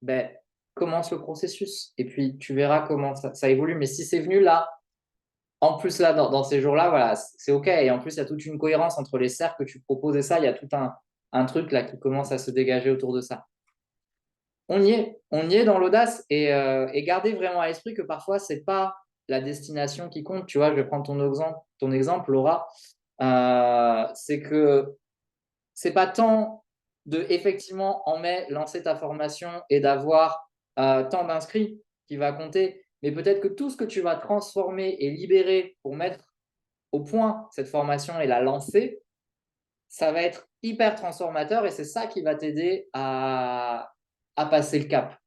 ben, commence le processus. Et puis, tu verras comment ça évolue. Mais si c'est venu là, en plus, là, dans ces jours-là, voilà, c'est OK. Et en plus, il y a toute une cohérence entre les cercles que tu proposes et ça. Il y a tout un truc là qui commence à se dégager autour de ça. On y est dans l'audace et gardez vraiment à l'esprit que parfois, c'est pas la destination qui compte. Tu vois, je vais prendre ton exemple Laura. C'est que c'est pas tant de effectivement en mai lancer ta formation et d'avoir tant d'inscrits qui va compter, mais peut-être que tout ce que tu vas transformer et libérer pour mettre au point cette formation et la lancer, ça va être hyper transformateur et c'est ça qui va t'aider à passer le cap.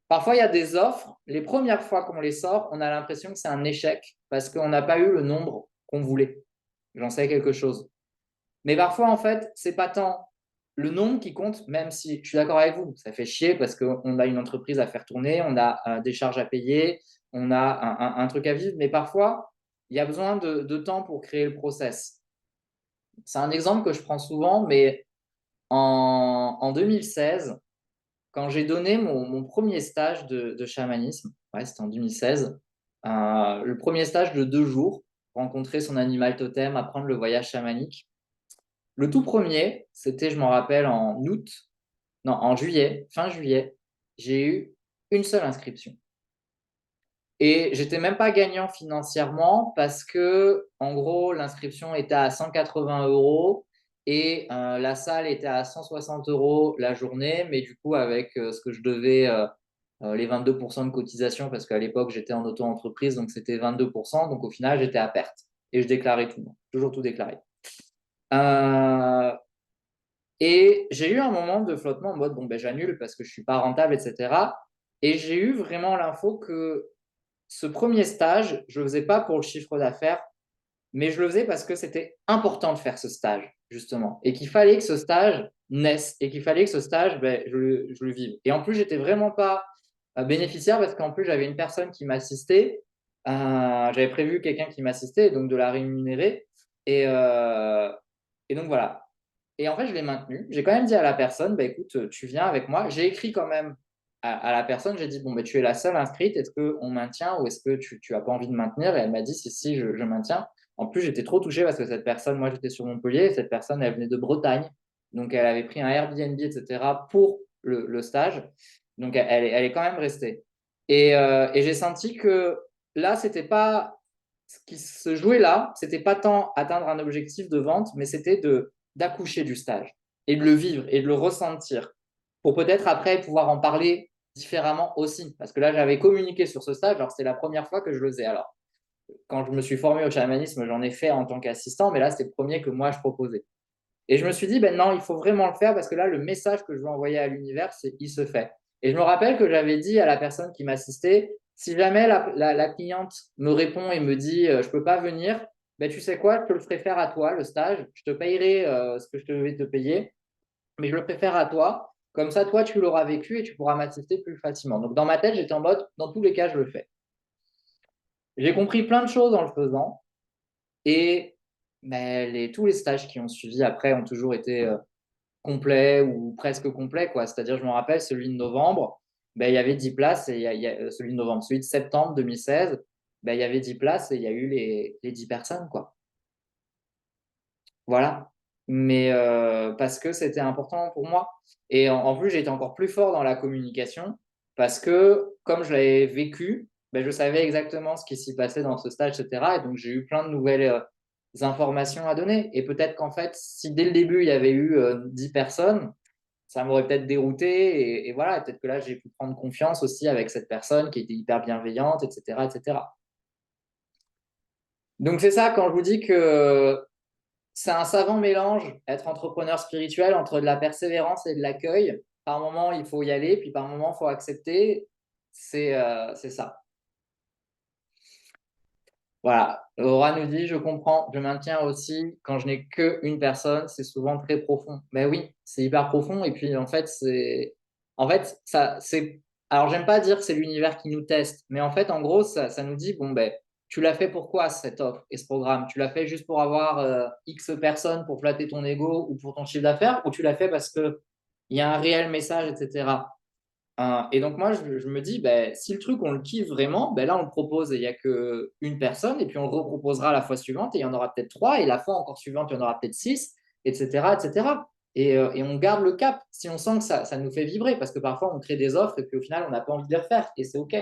Parfois, il y a des offres, les premières fois qu'on les sort, on a l'impression que c'est un échec parce qu'on n'a pas eu le nombre qu'on voulait. J'en sais quelque chose. Mais parfois, en fait, c'est pas tant le nombre qui compte, même si je suis d'accord avec vous, ça fait chier parce qu'on a une entreprise à faire tourner, on a des charges à payer, on a un truc à vivre, mais parfois, il y a besoin de temps pour créer le process. C'est un exemple que je prends souvent, mais en 2016, quand j'ai donné mon premier stage de chamanisme, ouais, c'était en 2016, le premier stage de 2 jours, rencontrer son animal totem, apprendre le voyage chamanique. Le tout premier, c'était, je m'en rappelle, en août, non, en juillet, fin juillet, j'ai eu une seule inscription. Et j'étais même pas gagnant financièrement parce que, en gros, l'inscription était à 180 euros et la salle était à 160 euros la journée. Mais du coup, avec ce que je devais, les 22% de cotisation, parce qu'à l'époque, j'étais en auto-entreprise, donc c'était 22%. Donc au final, j'étais à perte. Et je déclarais tout, toujours tout déclaré. Euh, j'ai eu un moment de flottement en mode, bon, ben, j'annule parce que je suis pas rentable, etc. Et j'ai eu vraiment l'info que ce premier stage, je le faisais pas pour le chiffre d'affaires, mais je le faisais parce que c'était important de faire ce stage, justement, et qu'il fallait que ce stage naisse, et qu'il fallait que ce stage, ben, je le vive. Et en plus, j'étais vraiment pas bénéficiaire parce qu'en plus, j'avais une personne qui m'assistait, j'avais prévu quelqu'un qui m'assistait, donc de la rémunérer, et, euh, et donc voilà. Et en fait, je l'ai maintenu. J'ai quand même dit à la personne, bah, écoute, tu viens avec moi. J'ai écrit quand même à la personne, j'ai dit, bon, bah, tu es la seule inscrite, est-ce qu'on maintient ou est-ce que tu n'as pas envie de maintenir? Et elle m'a dit, si, si, je maintiens. En plus, j'étais trop touché parce que cette personne, moi, j'étais sur Montpellier, et cette personne, elle venait de Bretagne. Donc, elle avait pris un Airbnb, etc., pour le stage. Donc, elle est quand même restée. Et j'ai senti que là, c'était pas ce qui se jouait là, c'était pas tant atteindre un objectif de vente, mais c'était d'accoucher du stage et de le vivre et de le ressentir pour peut-être après pouvoir en parler différemment aussi. Parce que là, j'avais communiqué sur ce stage, alors c'était la première fois que je le faisais. Alors, quand je me suis formé au chamanisme, j'en ai fait en tant qu'assistant, mais là, c'était le premier que moi, je proposais. Et je me suis dit, ben non, il faut vraiment le faire parce que là, le message que je veux envoyer à l'univers, c'est il se fait. Et je me rappelle que j'avais dit à la personne qui m'assistait, si jamais la cliente me répond et me dit, je ne peux pas venir, ben, tu sais quoi, je te le ferai faire à toi, le stage. Je te payerai ce que je vais te payer, mais je le préfère à toi. Comme ça, toi, tu l'auras vécu et tu pourras m'assister plus facilement. Donc, dans ma tête, j'étais en mode, dans tous les cas, je le fais. J'ai compris plein de choses en le faisant. Et ben, tous les stages qui ont suivi après ont toujours été complet ou presque complet, quoi. C'est-à-dire, je me rappelle, celui de novembre, ben, il y avait 10 places, et celui de novembre, celui de septembre 2016, ben, il y avait 10 places et il y a eu les 10 personnes, quoi. Voilà. Mais parce que c'était important pour moi. Et en plus, j'ai été encore plus fort dans la communication parce que, comme je l'avais vécu, ben, je savais exactement ce qui s'y passait dans ce stage, etc. Et donc, j'ai eu plein de nouvelles informations à donner. Et peut-être qu'en fait, si dès le début, il y avait eu 10 personnes, ça m'aurait peut-être dérouté. Et voilà, peut-être que là, j'ai pu prendre confiance aussi avec cette personne qui était hyper bienveillante, etc., etc. Donc, c'est ça, quand je vous dis que c'est un savant mélange, être entrepreneur spirituel, entre de la persévérance et de l'accueil. Par moment, il faut y aller, puis par moment, il faut accepter. C'est ça. Voilà. Laura nous dit, je comprends, je maintiens aussi, quand je n'ai qu'une personne, c'est souvent très profond. Mais oui, c'est hyper profond. Et puis, en fait, ça, c'est. Alors, j'aime pas dire que c'est l'univers qui nous teste, mais en fait, en gros, ça nous dit, bon, ben, tu l'as fait pourquoi cette offre et ce programme? Tu l'as fait juste pour avoir X personnes pour flatter ton ego ou pour ton chiffre d'affaires, ou tu l'as fait parce qu'il y a un réel message, etc. Et donc, moi, je me dis, ben, si le truc, on le kiffe vraiment, ben là, on le propose et il n'y a qu'une personne, et puis on le reproposera la fois suivante, et il y en aura peut-être trois, et la fois encore suivante, il y en aura peut-être six, etc., etc. Et on garde le cap si on sent que ça nous fait vibrer, parce que parfois, on crée des offres, et puis au final, on n'a pas envie de les refaire, et c'est OK.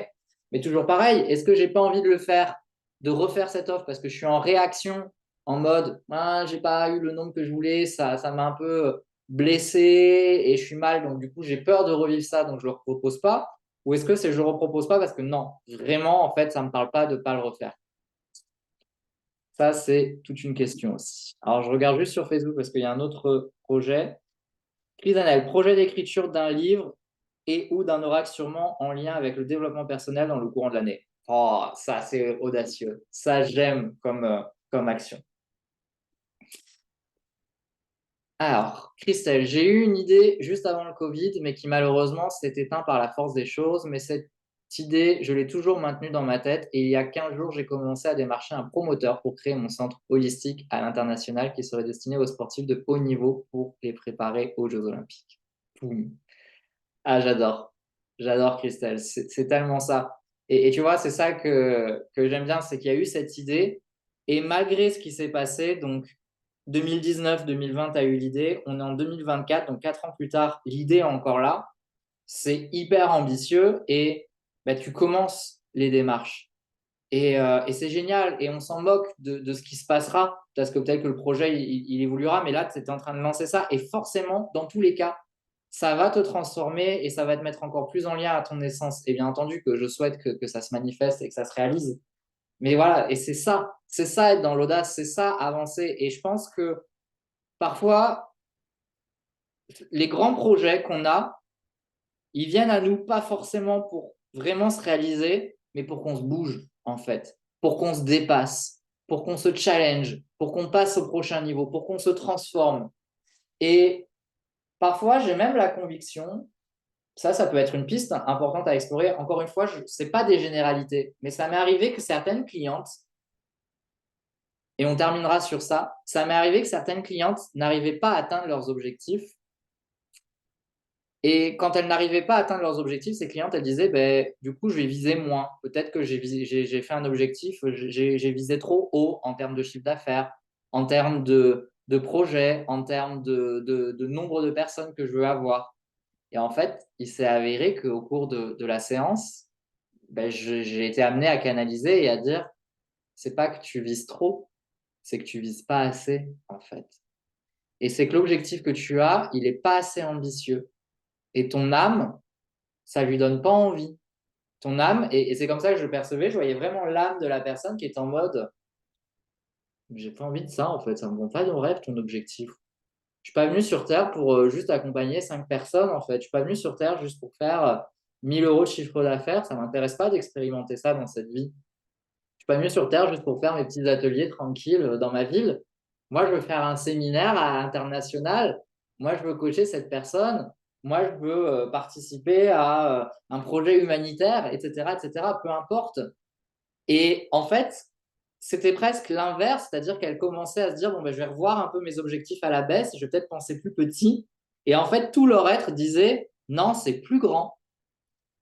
Mais toujours pareil, est-ce que j'ai pas envie de le faire, de refaire cette offre, parce que je suis en réaction, en mode, ah, j'ai pas eu le nombre que je voulais, ça m'a un peu blessé et je suis mal, donc du coup j'ai peur de revivre ça, donc je le repropose pas? Ou est-ce que c'est je le repropose pas parce que non, vraiment en fait ça me parle pas de pas le refaire? Ça c'est toute une question aussi. Alors je regarde juste sur Facebook parce qu'il y a un autre projet. Crisanel, projet d'écriture d'un livre et ou d'un oracle sûrement en lien avec le développement personnel dans le courant de l'année. Oh, ça c'est audacieux. Ça j'aime comme action. Alors, Christelle, j'ai eu une idée juste avant le Covid, mais qui malheureusement s'est éteinte par la force des choses. Mais cette idée, je l'ai toujours maintenue dans ma tête. Et il y a 15 jours, j'ai commencé à démarcher un promoteur pour créer mon centre holistique à l'international qui serait destiné aux sportifs de haut niveau pour les préparer aux Jeux Olympiques. Boum. Ah, j'adore. J'adore, Christelle. C'est tellement ça. Et tu vois, c'est ça que j'aime bien, c'est qu'il y a eu cette idée. Et malgré ce qui s'est passé, donc 2019-2020, tu as eu l'idée. On est en 2024, donc 4 ans plus tard, l'idée est encore là. C'est hyper ambitieux et bah, tu commences les démarches. Et c'est génial. Et on s'en moque de ce qui se passera parce que peut-être que le projet, il évoluera, mais là, tu es en train de lancer ça. Et forcément, dans tous les cas, ça va te transformer et ça va te mettre encore plus en lien à ton essence. Et bien entendu que je souhaite que ça se manifeste et que ça se réalise. Mais voilà, et c'est ça être dans l'audace, c'est ça avancer. Et je pense que parfois, les grands projets qu'on a, ils viennent à nous pas forcément pour vraiment se réaliser, mais pour qu'on se bouge, en fait, pour qu'on se dépasse, pour qu'on se challenge, pour qu'on passe au prochain niveau, pour qu'on se transforme. Et parfois, j'ai même la conviction, ça peut être une piste importante à explorer. Encore une fois, ce n'est pas des généralités, mais ça m'est arrivé que certaines clientes, et on terminera sur ça m'est arrivé que certaines clientes n'arrivaient pas à atteindre leurs objectifs. Et quand elles n'arrivaient pas à atteindre leurs objectifs, ces clientes, elles disaient, ben, du coup, je vais viser moins. Peut-être que j'ai fait un objectif, j'ai visé trop haut en termes de chiffre d'affaires, en termes de projet, en termes de nombre de personnes que je veux avoir. Et en fait, il s'est avéré qu'au cours de la séance, ben, j'ai été amené à canaliser et à dire, c'est pas que tu vises trop, c'est que tu vises pas assez, en fait. Et c'est que l'objectif que tu as, il est pas assez ambitieux. Et ton âme, ça lui donne pas envie. Ton âme, et c'est comme ça que je le percevais, je voyais vraiment l'âme de la personne qui est en mode, j'ai pas envie de ça, en fait, ça me rend pas de rêve, ton objectif. Je suis pas venu sur Terre pour juste accompagner 5 personnes, en fait. Je suis pas venu sur Terre juste pour faire 1000 euros de chiffre d'affaires. Ça m'intéresse pas d'expérimenter ça dans cette vie. Je suis pas venu sur Terre juste pour faire mes petits ateliers tranquilles dans ma ville. Moi, je veux faire un séminaire international. Moi, je veux coacher cette personne. Moi, je veux participer à un projet humanitaire, etc., etc., peu importe. Et en fait, c'était presque l'inverse, c'est-à-dire qu'elle commençait à se dire, bon, ben, je vais revoir un peu mes objectifs à la baisse, je vais peut-être penser plus petit. Et en fait, tout leur être disait, non, c'est plus grand.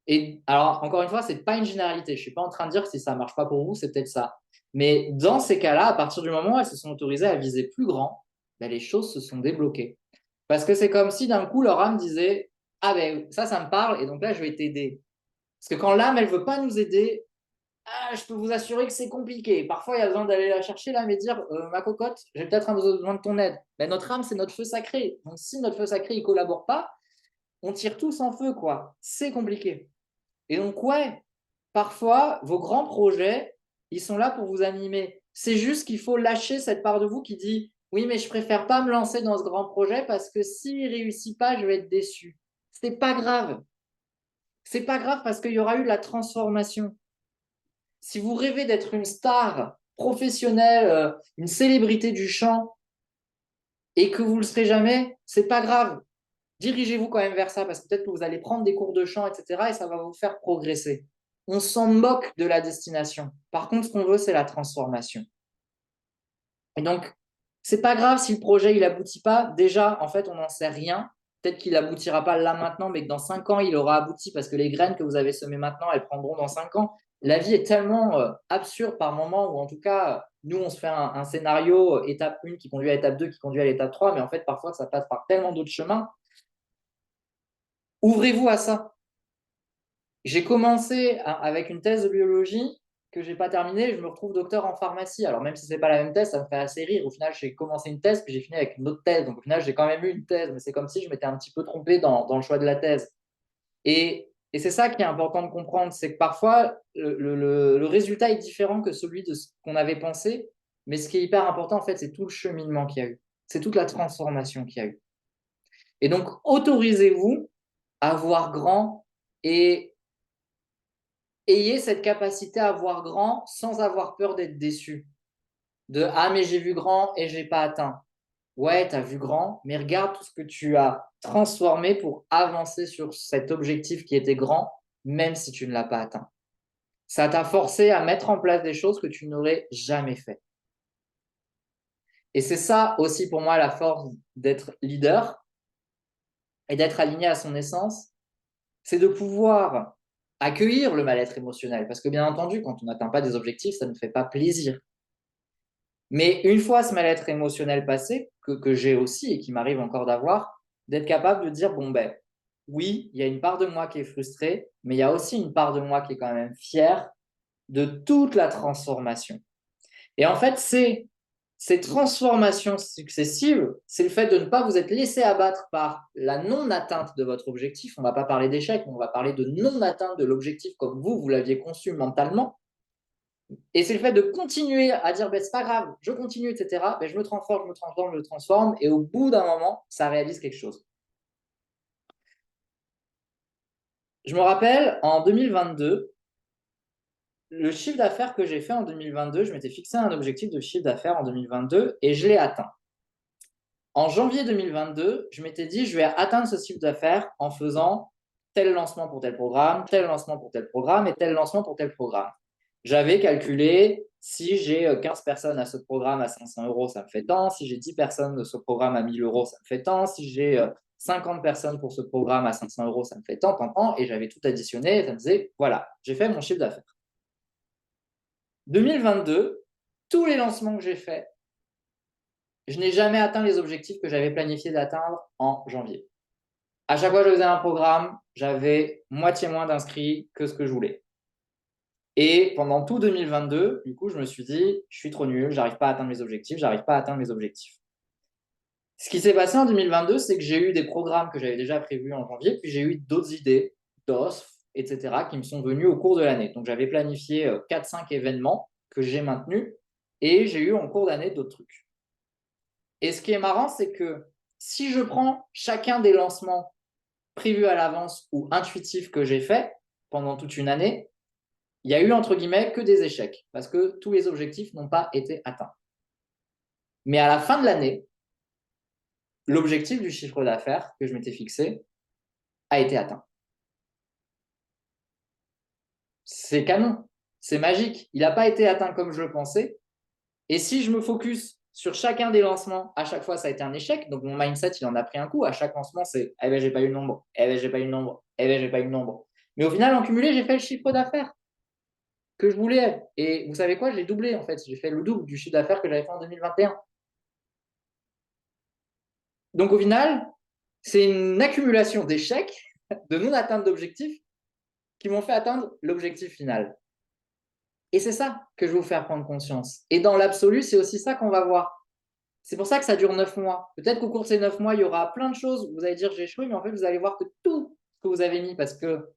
Et alors, encore une fois, c'est pas une généralité. Je suis pas en train de dire que si ça marche pas pour vous, c'est peut-être ça. Mais dans ces cas-là, à partir du moment où elles se sont autorisées à viser plus grand, ben, les choses se sont débloquées. Parce que c'est comme si d'un coup, leur âme disait, ah ben ça me parle, et donc là, je vais t'aider. Parce que quand l'âme, elle veut pas nous aider, ah, je peux vous assurer que c'est compliqué. Parfois, il y a besoin d'aller la chercher là, mais dire, ma cocotte, j'ai peut-être un besoin de ton aide. Ben, notre âme, c'est notre feu sacré. Donc, si notre feu sacré, il collabore pas, on tire tous en feu, quoi. C'est compliqué. Et donc, ouais, parfois, vos grands projets, ils sont là pour vous animer. C'est juste qu'il faut lâcher cette part de vous qui dit, oui, mais je préfère pas me lancer dans ce grand projet parce que s'il réussit pas, je vais être déçu. C'est pas grave. C'est pas grave parce qu'il y aura eu la transformation. Si vous rêvez d'être une star professionnelle, une célébrité du chant, et que vous ne le serez jamais, c'est pas grave. Dirigez-vous quand même vers ça, parce que peut-être que vous allez prendre des cours de chant, etc., et ça va vous faire progresser. On s'en moque de la destination. Par contre, ce qu'on veut, c'est la transformation. Et donc, c'est pas grave si le projet il aboutit pas. Déjà, en fait, on n'en sait rien. Peut-être qu'il aboutira pas là maintenant, mais que dans 5 ans, il aura abouti parce que les graines que vous avez semées maintenant, elles prendront dans 5 ans. La vie est tellement absurde par moment, ou en tout cas, nous, on se fait un scénario étape 1 qui conduit à étape 2, qui conduit à l'étape 3, mais en fait, parfois, ça passe par tellement d'autres chemins. Ouvrez-vous à ça. J'ai commencé avec une thèse de biologie que j'ai pas terminée, je me retrouve docteur en pharmacie. Alors même si c'est pas la même thèse, ça me fait assez rire. Au final, j'ai commencé une thèse, puis j'ai fini avec une autre thèse. Donc au final, j'ai quand même eu une thèse, mais c'est comme si je m'étais un petit peu trompé dans le choix de la thèse. Et c'est ça qui est important de comprendre, c'est que parfois, le résultat est différent que celui de ce qu'on avait pensé, mais ce qui est hyper important, en fait, c'est tout le cheminement qu'il y a eu. C'est toute la transformation qu'il y a eu. Et donc, autorisez-vous à voir grand et ayez cette capacité à voir grand sans avoir peur d'être déçu. De ah, mais j'ai vu grand et j'ai pas atteint. Ouais, tu as vu grand, mais regarde tout ce que tu as transformé pour avancer sur cet objectif qui était grand, même si tu ne l'as pas atteint. Ça t'a forcé à mettre en place des choses que tu n'aurais jamais fait. Et c'est ça aussi pour moi la force d'être leader et d'être aligné à son essence, c'est de pouvoir accueillir le mal-être émotionnel. Parce que bien entendu, quand on n'atteint pas des objectifs, ça ne fait pas plaisir. Mais une fois ce mal-être émotionnel passé, que j'ai aussi et qui m'arrive encore d'avoir, d'être capable de dire, bon ben, oui, il y a une part de moi qui est frustrée, mais il y a aussi une part de moi qui est quand même fière de toute la transformation. Et en fait, ces transformations successives, c'est le fait de ne pas vous être laissé abattre par la non-atteinte de votre objectif. On ne va pas parler d'échec, on va parler de non-atteinte de l'objectif comme vous l'aviez conçu mentalement. Et c'est le fait de continuer à dire, ben, c'est pas grave, je continue, etc. Ben, je me transforme, je me transforme, je me transforme. Et au bout d'un moment, ça réalise quelque chose. je me rappelle, en 2022, le chiffre d'affaires que j'ai fait en 2022, je m'étais fixé un objectif de chiffre d'affaires en 2022 et je l'ai atteint. En janvier 2022, je m'étais dit, je vais atteindre ce chiffre d'affaires en faisant tel lancement pour tel programme, tel lancement pour tel programme et tel lancement pour tel programme. J'avais calculé, si j'ai 15 personnes à ce programme à 500 euros, ça me fait tant. Si j'ai 10 personnes de ce programme à 1000 euros, ça me fait tant. Si j'ai 50 personnes pour ce programme à 500 euros, ça me fait tant, tant, tant. Et j'avais tout additionné et ça me disait, voilà, j'ai fait mon chiffre d'affaires. 2022, tous les lancements que j'ai faits, je n'ai jamais atteint les objectifs que j'avais planifié d'atteindre en janvier. À chaque fois que je faisais un programme, j'avais moitié moins d'inscrits que ce que je voulais. Et pendant tout 2022, du coup, je me suis dit, je suis trop nul, j'arrive pas à atteindre mes objectifs, j'arrive pas à atteindre mes objectifs. Ce qui s'est passé en 2022, c'est que j'ai eu des programmes que j'avais déjà prévus en janvier, puis j'ai eu d'autres idées, d'offres, etc., qui me sont venues au cours de l'année. Donc, j'avais planifié 4-5 événements que j'ai maintenus et j'ai eu en cours d'année d'autres trucs. Et ce qui est marrant, c'est que si je prends chacun des lancements prévus à l'avance ou intuitifs que j'ai fait pendant toute une année, il y a eu entre guillemets que des échecs parce que tous les objectifs n'ont pas été atteints. Mais à la fin de l'année, l'objectif du chiffre d'affaires que je m'étais fixé a été atteint. C'est canon, c'est magique. Il n'a pas été atteint comme je le pensais. Et si je me focus sur chacun des lancements, à chaque fois, ça a été un échec. Donc, mon mindset, il en a pris un coup. À chaque lancement, c'est eh ben, j'ai pas eu le nombre. Eh ben, j'ai pas eu le nombre. Eh ben, j'ai pas eu le nombre. Mais au final, en cumulé, j'ai fait le chiffre d'affaires que je voulais. Et vous savez quoi? J'ai doublé, en fait. J'ai fait le double du chiffre d'affaires que j'avais fait en 2021. Donc, au final, c'est une accumulation d'échecs, de non-atteinte d'objectifs, qui m'ont fait atteindre l'objectif final. Et c'est ça que je vais vous faire prendre conscience. Et dans l'absolu, c'est aussi ça qu'on va voir. C'est pour ça que ça dure 9 mois. Peut-être qu'au cours de ces 9 mois, il y aura plein de choses où vous allez dire j'ai échoué, mais en fait, vous allez voir que tout ce que vous avez mis, parce que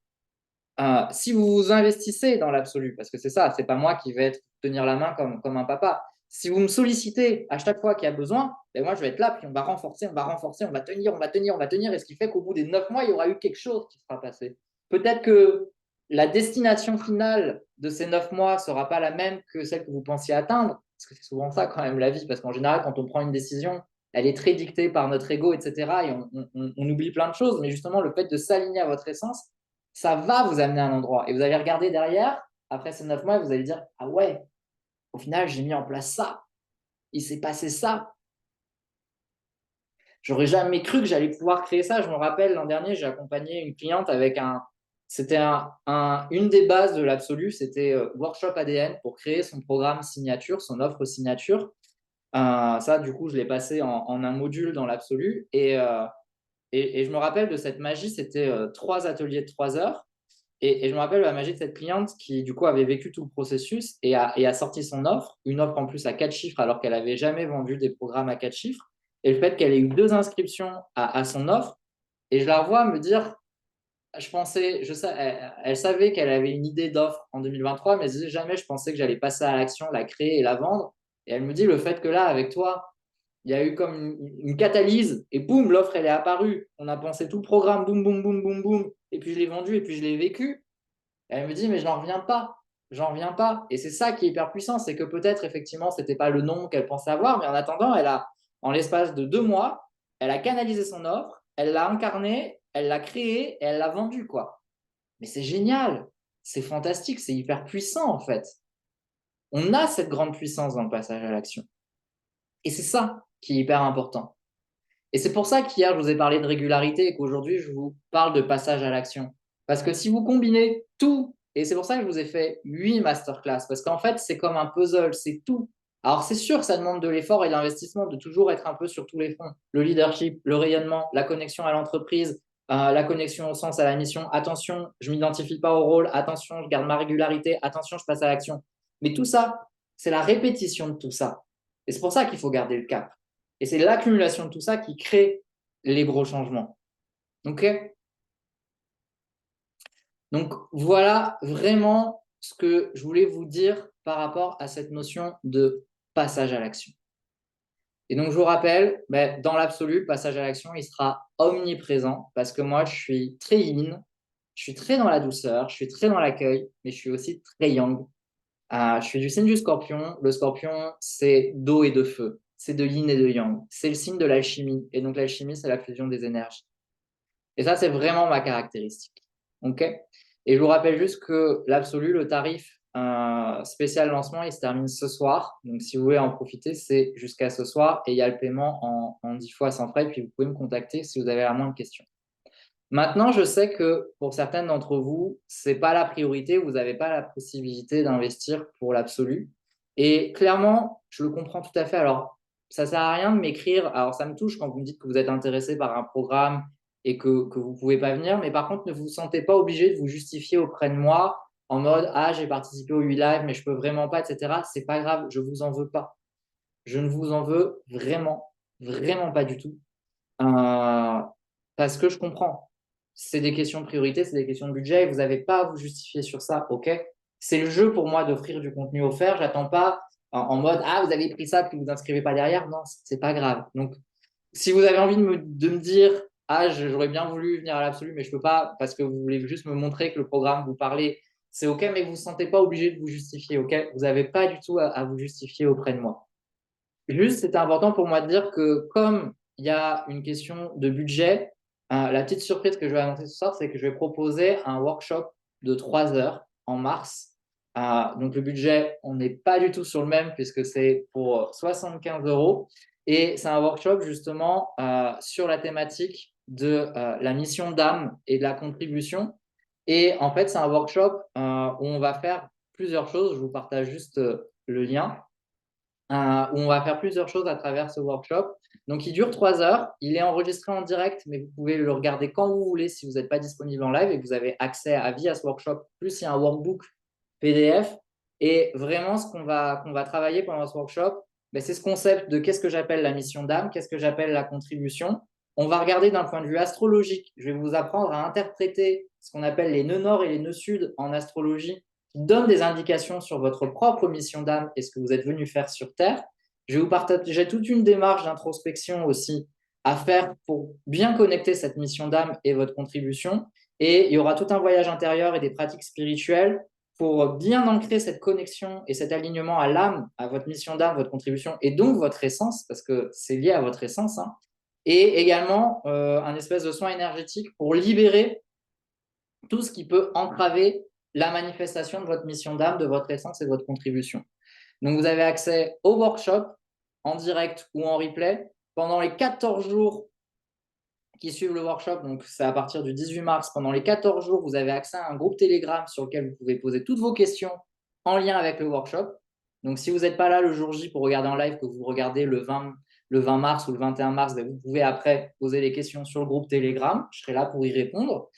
si vous vous investissez dans l'absolu, parce que c'est ça, c'est pas moi qui vais tenir la main comme un papa. Si vous me sollicitez à chaque fois qu'il y a besoin, ben moi je vais être là, puis on va renforcer, on va renforcer, on va tenir, on va tenir, on va tenir, et ce qui fait qu'au bout des 9 mois, il y aura eu quelque chose qui sera passé. Peut-être que la destination finale de ces 9 mois ne sera pas la même que celle que vous pensiez atteindre, parce que c'est souvent ça quand même la vie, parce qu'en général, quand on prend une décision, elle est très dictée par notre ego, etc., et on oublie plein de choses, mais justement, le fait de s'aligner à votre essence, ça va vous amener à un endroit. Et vous allez regarder derrière, après ces 9 mois, vous allez dire, ah ouais, au final, j'ai mis en place ça. Il s'est passé ça. J'aurais jamais cru que j'allais pouvoir créer ça. Je me rappelle, l'an dernier, j'ai accompagné une cliente avec c'était une des bases de l'absolu, c'était Workshop ADN pour créer son programme signature, son offre signature. Ça, du coup, je l'ai passé en un module dans l'absolu. Et je me rappelle de cette magie, c'était 3 ateliers de 3 heures. Et je me rappelle la magie de cette cliente qui, du coup, avait vécu tout le processus et a sorti son offre, une offre en plus à 4 chiffres, alors qu'elle n'avait jamais vendu des programmes à 4 chiffres. Et le fait qu'elle ait eu 2 inscriptions à son offre, et je la revois me dire, je pensais, elle savait qu'elle avait une idée d'offre en 2023, mais elle disait jamais je pensais que j'allais passer à l'action, la créer et la vendre. Et elle me dit, le fait que là, avec toi, il y a eu comme une catalyse et boum, l'offre, elle est apparue. On a pensé tout le programme, boum, boum, boum, boum, boum. Et puis je l'ai vendu et puis je l'ai vécu. Et elle me dit, mais je n'en reviens pas. J'en reviens pas. Et c'est ça qui est hyper puissant, c'est que peut-être, effectivement, ce n'était pas le nom qu'elle pensait avoir, mais en attendant, en l'espace de 2 mois, elle a canalisé son offre, elle l'a incarné, elle l'a créé et elle l'a vendu, quoi. Mais c'est génial. C'est fantastique. C'est hyper puissant, en fait. On a cette grande puissance dans le passage à l'action. Et c'est ça qui est hyper important. Et c'est pour ça qu'hier, je vous ai parlé de régularité et qu'aujourd'hui, je vous parle de passage à l'action. Parce que si vous combinez tout, et c'est pour ça que je vous ai fait 8 masterclass, parce qu'en fait, c'est comme un puzzle, c'est tout. Alors, c'est sûr, ça demande de l'effort et de l'investissement de toujours être un peu sur tous les fronts. Le leadership, le rayonnement, la connexion à l'entreprise, la connexion au sens, à la mission. Attention, je ne m'identifie pas au rôle. Attention, je garde ma régularité. Attention, je passe à l'action. Mais tout ça, c'est la répétition de tout ça. Et c'est pour ça qu'il faut garder le cap. Et c'est l'accumulation de tout ça qui crée les gros changements. OK? Donc, voilà vraiment ce que je voulais vous dire par rapport à cette notion de passage à l'action. Et donc, je vous rappelle, dans l'absolu, le passage à l'action, il sera omniprésent parce que moi, je suis très in. Je suis très dans la douceur, je suis très dans l'accueil, mais je suis aussi très yang. Je suis du signe du scorpion. Le scorpion, c'est d'eau et de feu. C'est de yin et de yang. C'est le signe de l'alchimie. Et donc, l'alchimie, c'est la fusion des énergies. Et ça, c'est vraiment ma caractéristique. OK? Et je vous rappelle juste que l'absolu, le tarif spécial lancement, il se termine ce soir. Donc, si vous voulez en profiter, c'est jusqu'à ce soir. Et il y a le paiement en 10 fois sans frais. Puis, vous pouvez me contacter si vous avez la moindre question. Maintenant, je sais que pour certaines d'entre vous, ce n'est pas la priorité, vous n'avez pas la possibilité d'investir pour l'absolu. Et clairement, je le comprends tout à fait. Alors, ça ne sert à rien de m'écrire. Alors, ça me touche quand vous me dites que vous êtes intéressé par un programme et que vous ne pouvez pas venir. Mais par contre, ne vous sentez pas obligé de vous justifier auprès de moi en mode « Ah, j'ai participé au 8 live, mais je ne peux vraiment pas, etc. » C'est pas grave, je ne vous en veux pas. Je ne vous en veux vraiment, vraiment pas du tout. Parce que je comprends. C'est des questions de priorité, c'est des questions de budget et vous n'avez pas à vous justifier sur ça, ok? C'est le jeu pour moi d'offrir du contenu offert. J'attends pas en mode ah, vous avez pris ça puis vous inscrivez pas derrière. Non, c'est pas grave. Donc, si vous avez envie de me dire ah, j'aurais bien voulu venir à l'absolu, mais je peux pas parce que vous voulez juste me montrer que le programme vous parlez, c'est ok, mais vous ne vous sentez pas obligé de vous justifier, ok? Vous n'avez pas du tout à vous justifier auprès de moi. Juste, c'était important pour moi de dire que comme il y a une question de budget, la petite surprise que je vais annoncer ce soir, c'est que je vais proposer un workshop de 3 heures en mars. Donc le budget, on n'est pas du tout sur le même puisque c'est pour 75 euros. Et c'est un workshop justement sur la thématique de la mission d'âme et de la contribution. Et en fait, c'est un workshop où on va faire plusieurs choses. Je vous partage juste le lien où on va faire plusieurs choses à travers ce workshop. Donc, il dure 3 heures. Il est enregistré en direct, mais vous pouvez le regarder quand vous voulez si vous n'êtes pas disponible en live et que vous avez accès à vie à ce workshop. Plus, il y a un workbook PDF. Et vraiment, ce qu'on va travailler pendant ce workshop, ben, c'est ce concept de qu'est-ce que j'appelle la mission d'âme, qu'est-ce que j'appelle la contribution. On va regarder d'un point de vue astrologique. Je vais vous apprendre à interpréter ce qu'on appelle les nœuds nord et les nœuds sud en astrologie qui donne des indications sur votre propre mission d'âme et ce que vous êtes venu faire sur Terre. Je vais vous partager toute une démarche d'introspection aussi à faire pour bien connecter cette mission d'âme et votre contribution. Et il y aura tout un voyage intérieur et des pratiques spirituelles pour bien ancrer cette connexion et cet alignement à l'âme, à votre mission d'âme, votre contribution et donc votre essence, parce que c'est lié à votre essence. Hein. Et également un espèce de soin énergétique pour libérer tout ce qui peut entraver la manifestation de votre mission d'âme, de votre essence et de votre contribution. Donc, vous avez accès au workshop en direct ou en replay pendant les 14 jours qui suivent le workshop. Donc, c'est à partir du 18 mars. Pendant les 14 jours, vous avez accès à un groupe Telegram sur lequel vous pouvez poser toutes vos questions en lien avec le workshop. Donc, si vous n'êtes pas là le jour J pour regarder en live, que vous regardez le 20 mars ou le 21 mars, vous pouvez après poser les questions sur le groupe Telegram. Je serai là pour y répondre.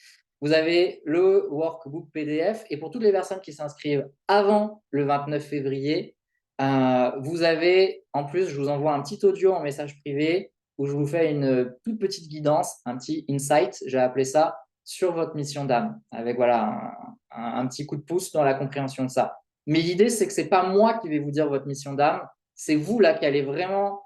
Vous avez le workbook PDF et pour toutes les personnes qui s'inscrivent avant le 29 février, vous avez, en plus, je vous envoie un petit audio en message privé où je vous fais une toute petite guidance, un petit insight, j'ai appelé ça, sur votre mission d'âme, avec voilà, un petit coup de pouce dans la compréhension de ça. Mais l'idée, c'est que ce n'est pas moi qui vais vous dire votre mission d'âme, c'est vous là qui allez vraiment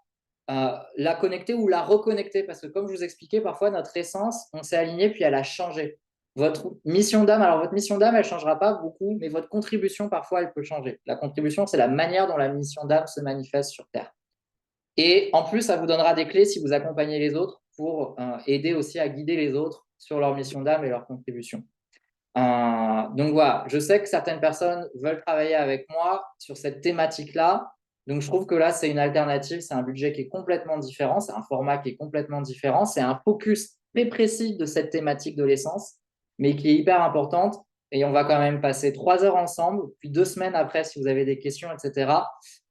la connecter ou la reconnecter, parce que comme je vous expliquais, parfois notre essence, on s'est aligné puis elle a changé. Votre mission d'âme, alors votre mission d'âme, elle ne changera pas beaucoup, mais votre contribution, parfois, elle peut changer. La contribution, c'est la manière dont la mission d'âme se manifeste sur Terre. Et en plus, ça vous donnera des clés si vous accompagnez les autres pour aider aussi à guider les autres sur leur mission d'âme et leur contribution. Donc voilà, je sais que certaines personnes veulent travailler avec moi sur cette thématique-là. Donc je trouve que là, c'est une alternative, c'est un budget qui est complètement différent, c'est un format qui est complètement différent, c'est un focus très précis de cette thématique de l'essence, mais qui est hyper importante. Et on va quand même passer 3 heures ensemble, puis 2 semaines après si vous avez des questions, etc.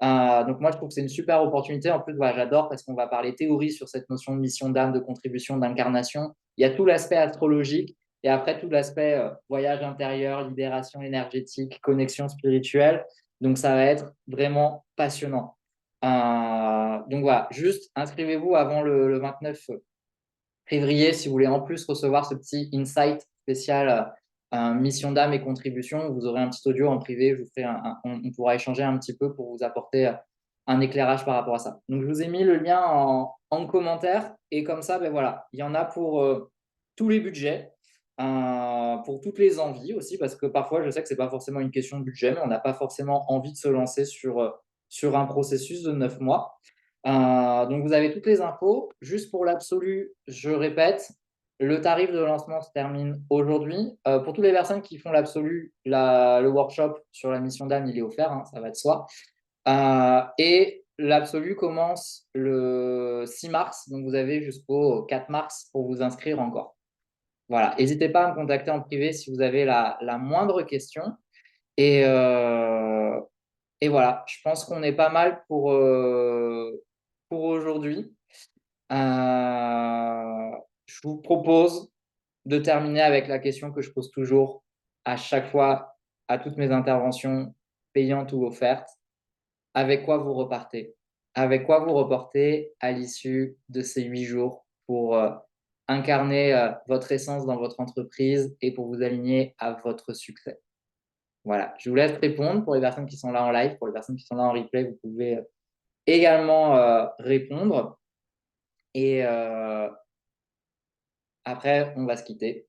Donc moi, je trouve que c'est une super opportunité. En plus, voilà, j'adore parce qu'on va parler théorie sur cette notion de mission d'âme, de contribution, d'incarnation. Il y a tout l'aspect astrologique et après tout l'aspect voyage intérieur, libération énergétique, connexion spirituelle. Donc ça va être vraiment passionnant. Donc voilà, juste inscrivez-vous avant le 29 février si vous voulez en plus recevoir ce petit insight spécial mission d'âme et contribution. Vous aurez un petit audio en privé, je vous fais on pourra échanger un petit peu pour vous apporter un éclairage par rapport à ça. Donc je vous ai mis le lien en commentaire et comme ça, ben voilà, il y en a pour tous les budgets. pour toutes les envies aussi, parce que parfois, je sais que ce n'est pas forcément une question de budget, mais on n'a pas forcément envie de se lancer sur un processus de 9 mois. Donc, vous avez toutes les infos. Juste pour l'absolu, je répète, le tarif de lancement se termine aujourd'hui. Pour toutes les personnes qui font l'absolu, le workshop sur la mission d'âme, il est offert, hein, ça va de soi. Et l'absolu commence le 6 mars, donc vous avez jusqu'au 4 mars pour vous inscrire encore. Voilà, n'hésitez pas à me contacter en privé si vous avez la moindre question. Et, euh, et voilà, je pense qu'on est pas mal pour aujourd'hui. Je vous propose de terminer avec la question que je pose toujours à chaque fois à toutes mes interventions payantes ou offertes. Avec quoi vous repartez? Avec quoi vous reportez à l'issue de ces 8 jours pour incarner votre essence dans votre entreprise et pour vous aligner à votre succès? Voilà, je vous laisse répondre pour les personnes qui sont là en live, pour les personnes qui sont là en replay, vous pouvez également répondre. Et après, on va se quitter.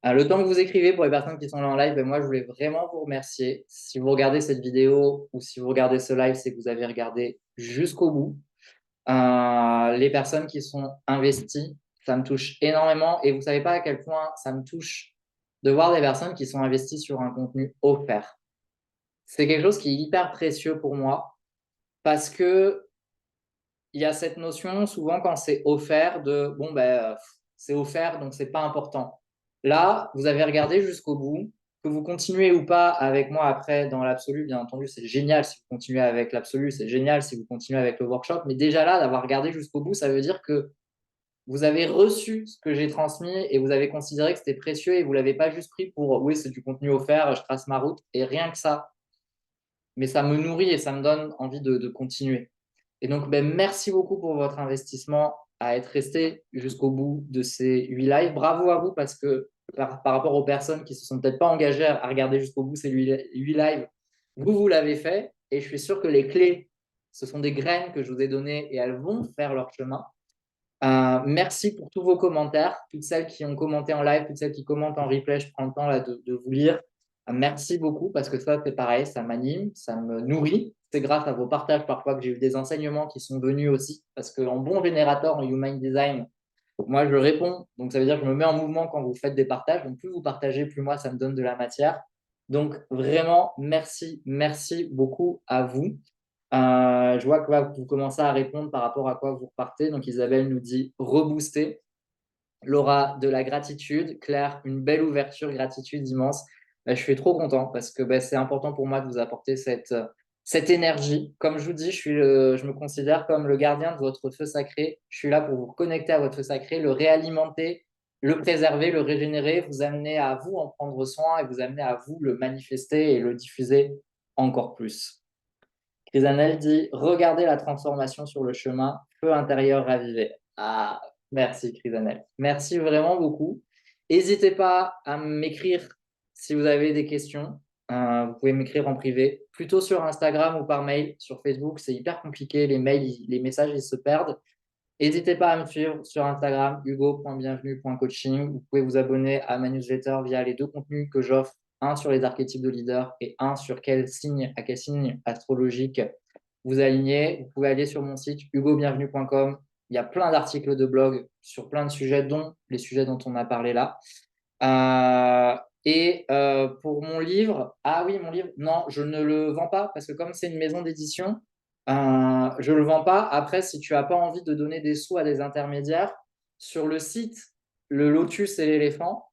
Le temps que vous écrivez pour les personnes qui sont là en live, moi, je voulais vraiment vous remercier. Si vous regardez cette vidéo ou si vous regardez ce live, c'est que vous avez regardé jusqu'au bout. Les personnes qui sont investies, ça me touche énormément. Et vous ne savez pas à quel point ça me touche de voir des personnes qui sont investies sur un contenu offert. C'est quelque chose qui est hyper précieux pour moi parce que il y a cette notion souvent quand c'est offert de bon ben c'est offert donc c'est pas important. Là, vous avez regardé jusqu'au bout, que vous continuez ou pas avec moi après dans l'absolu, bien entendu, c'est génial si vous continuez avec l'absolu, c'est génial si vous continuez avec le workshop, mais déjà là d'avoir regardé jusqu'au bout, ça veut dire que vous avez reçu ce que j'ai transmis et vous avez considéré que c'était précieux et vous l'avez pas juste pris pour oui, c'est du contenu offert, je trace ma route et rien que ça. Mais ça me nourrit et ça me donne envie de continuer. Et donc, ben, merci beaucoup pour votre investissement à être resté jusqu'au bout de ces 8 lives. Bravo à vous parce que par rapport aux personnes qui ne se sont peut-être pas engagées à regarder jusqu'au bout ces 8 lives, vous l'avez fait. Et je suis sûr que les clés, ce sont des graines que je vous ai données et elles vont faire leur chemin. Merci pour tous vos commentaires, toutes celles qui ont commenté en live, toutes celles qui commentent en replay, je prends le temps là, de vous lire. Merci beaucoup parce que ça, c'est pareil, ça m'anime, ça me nourrit. C'est grâce à vos partages parfois que j'ai eu des enseignements qui sont venus aussi parce qu'en bon générateur en Human Design, moi je réponds, donc ça veut dire que je me mets en mouvement quand vous faites des partages. Donc plus vous partagez, plus moi ça me donne de la matière. Donc vraiment, merci beaucoup à vous. Je vois que là, vous commencez à répondre par rapport à quoi vous repartez. Donc, Isabelle nous dit rebooster. Laura, de la gratitude. Claire, une belle ouverture, gratitude immense. Je suis trop content parce que c'est important pour moi de vous apporter cette énergie. Comme je vous dis, je me considère comme le gardien de votre feu sacré. Je suis là pour vous connecter à votre feu sacré, le réalimenter, le préserver, le régénérer, vous amener à vous en prendre soin et vous amener à vous le manifester et le diffuser encore plus. Crisanel dit regardez la transformation sur le chemin, feu intérieur ravivé. Ah, merci Crisanel. Merci vraiment beaucoup. N'hésitez pas à m'écrire si vous avez des questions. Vous pouvez m'écrire en privé, plutôt sur Instagram ou par mail. Sur Facebook, c'est hyper compliqué. Les mails, les messages, ils se perdent. N'hésitez pas à me suivre sur Instagram, hugo.bienvenue.coaching. Vous pouvez vous abonner à ma newsletter via les deux contenus que j'offre, un sur les archétypes de leader et un sur à quel signe astrologique vous alignez. Vous pouvez aller sur mon site hugobienvenue.com. Il y a plein d'articles de blog sur plein de sujets, dont les sujets dont on a parlé là. Pour mon livre, ah oui, mon livre, non, je ne le vends pas parce que comme c'est une maison d'édition, je ne le vends pas. Après, si tu n'as pas envie de donner des sous à des intermédiaires, sur le site Le Lotus et l'éléphant,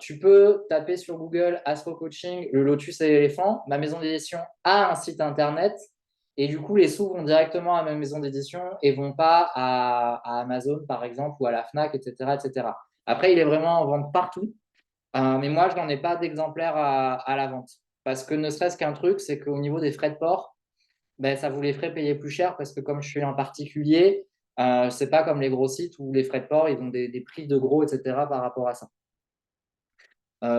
tu peux taper sur Google Astro Coaching, Le Lotus et l'éléphant. Ma maison d'édition a un site internet et du coup, les sous vont directement à ma maison d'édition et vont pas à Amazon, par exemple, ou à la Fnac, etc., etc. Après, il est vraiment en vente partout. Mais moi, je n'en ai pas d'exemplaires à la vente. Parce que ne serait-ce qu'un truc, c'est qu'au niveau des frais de port, ben, ça vous les ferait payer plus cher parce que comme je suis un particulier, c'est pas comme les gros sites où les frais de port, ils ont des prix de gros, etc. par rapport à ça.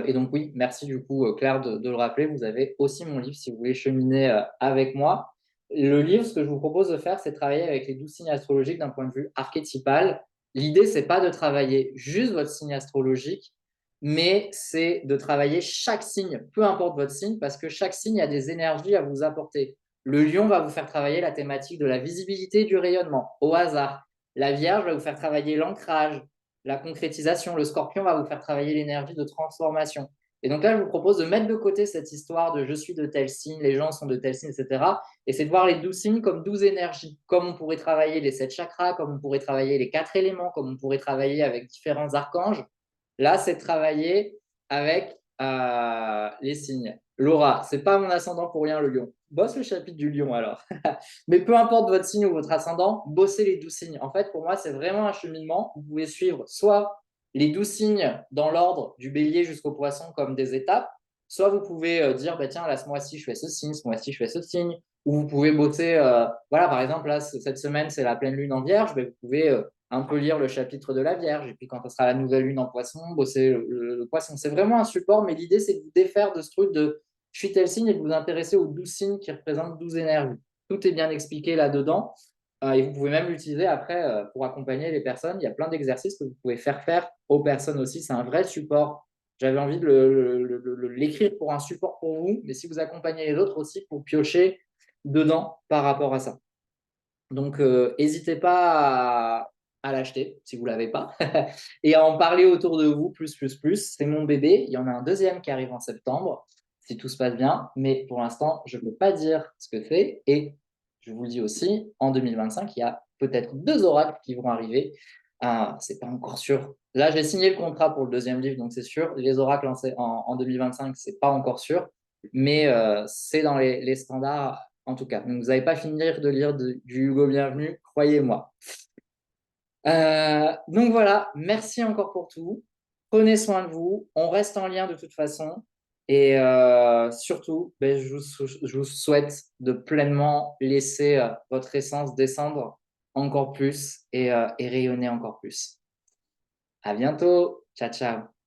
Et donc oui, merci du coup Claire de le rappeler. Vous avez aussi mon livre si vous voulez cheminer avec moi. Le livre, ce que je vous propose de faire, c'est travailler avec les 12 signes astrologiques d'un point de vue archétypal. L'idée, c'est pas de travailler juste votre signe astrologique, mais c'est de travailler chaque signe, peu importe votre signe, parce que chaque signe a des énergies à vous apporter. Le lion va vous faire travailler la thématique de la visibilité et du rayonnement, au hasard. La Vierge va vous faire travailler l'ancrage, la concrétisation. Le scorpion va vous faire travailler l'énergie de transformation. Et donc là, je vous propose de mettre de côté cette histoire de je suis de tel signe, les gens sont de tel signe, etc. Et c'est de voir les 12 signes comme 12 énergies, comme on pourrait travailler les 7 chakras, comme on pourrait travailler les 4 éléments, comme on pourrait travailler avec différents archanges. Là, c'est de travailler avec les signes. Laura, c'est pas mon ascendant pour rien, le lion. Bosse le chapitre du lion alors. Mais peu importe votre signe ou votre ascendant, bossez les 12 signes. En fait, pour moi, c'est vraiment un cheminement. Vous pouvez suivre soit les 12 signes dans l'ordre du bélier jusqu'au poisson comme des étapes, soit vous pouvez dire, bah, tiens, là, ce mois-ci, je fais ce signe, ce mois-ci, je fais ce signe. Ou vous pouvez bosser, voilà, par exemple, là, cette semaine, c'est la pleine lune en vierge, mais vous pouvez un peu lire le chapitre de la Vierge, et puis quand ce sera la nouvelle lune en poisson, bosser le poisson. C'est vraiment un support, mais l'idée, c'est de vous défaire de ce truc de je suis tel signe et de vous intéresser aux 12 signes qui représentent 12 énergies. Tout est bien expliqué là-dedans, et vous pouvez même l'utiliser après pour accompagner les personnes. Il y a plein d'exercices que vous pouvez faire aux personnes aussi. C'est un vrai support. J'avais envie de l'écrire pour un support pour vous, mais si vous accompagnez les autres aussi pour piocher dedans par rapport à ça. Donc, n'hésitez pas à l'acheter si vous ne l'avez pas et à en parler autour de vous plus. C'est mon bébé. Il y en a un deuxième qui arrive en septembre, si tout se passe bien. Mais pour l'instant, je ne peux pas dire ce que c'est. Et je vous le dis aussi, en 2025, il y a peut-être 2 oracles qui vont arriver. Ce n'est pas encore sûr. Là, j'ai signé le contrat pour le deuxième livre, donc c'est sûr. Les oracles en 2025, ce n'est pas encore sûr. Mais c'est dans les standards en tout cas. Donc, vous n'allez pas finir de lire du Hugo Bienvenu, croyez-moi. Donc voilà, merci encore pour tout. Prenez soin de vous. On reste en lien de toute façon. Et surtout, ben, je vous souhaite de pleinement laisser votre essence descendre encore plus et rayonner encore plus. À bientôt. Ciao, ciao.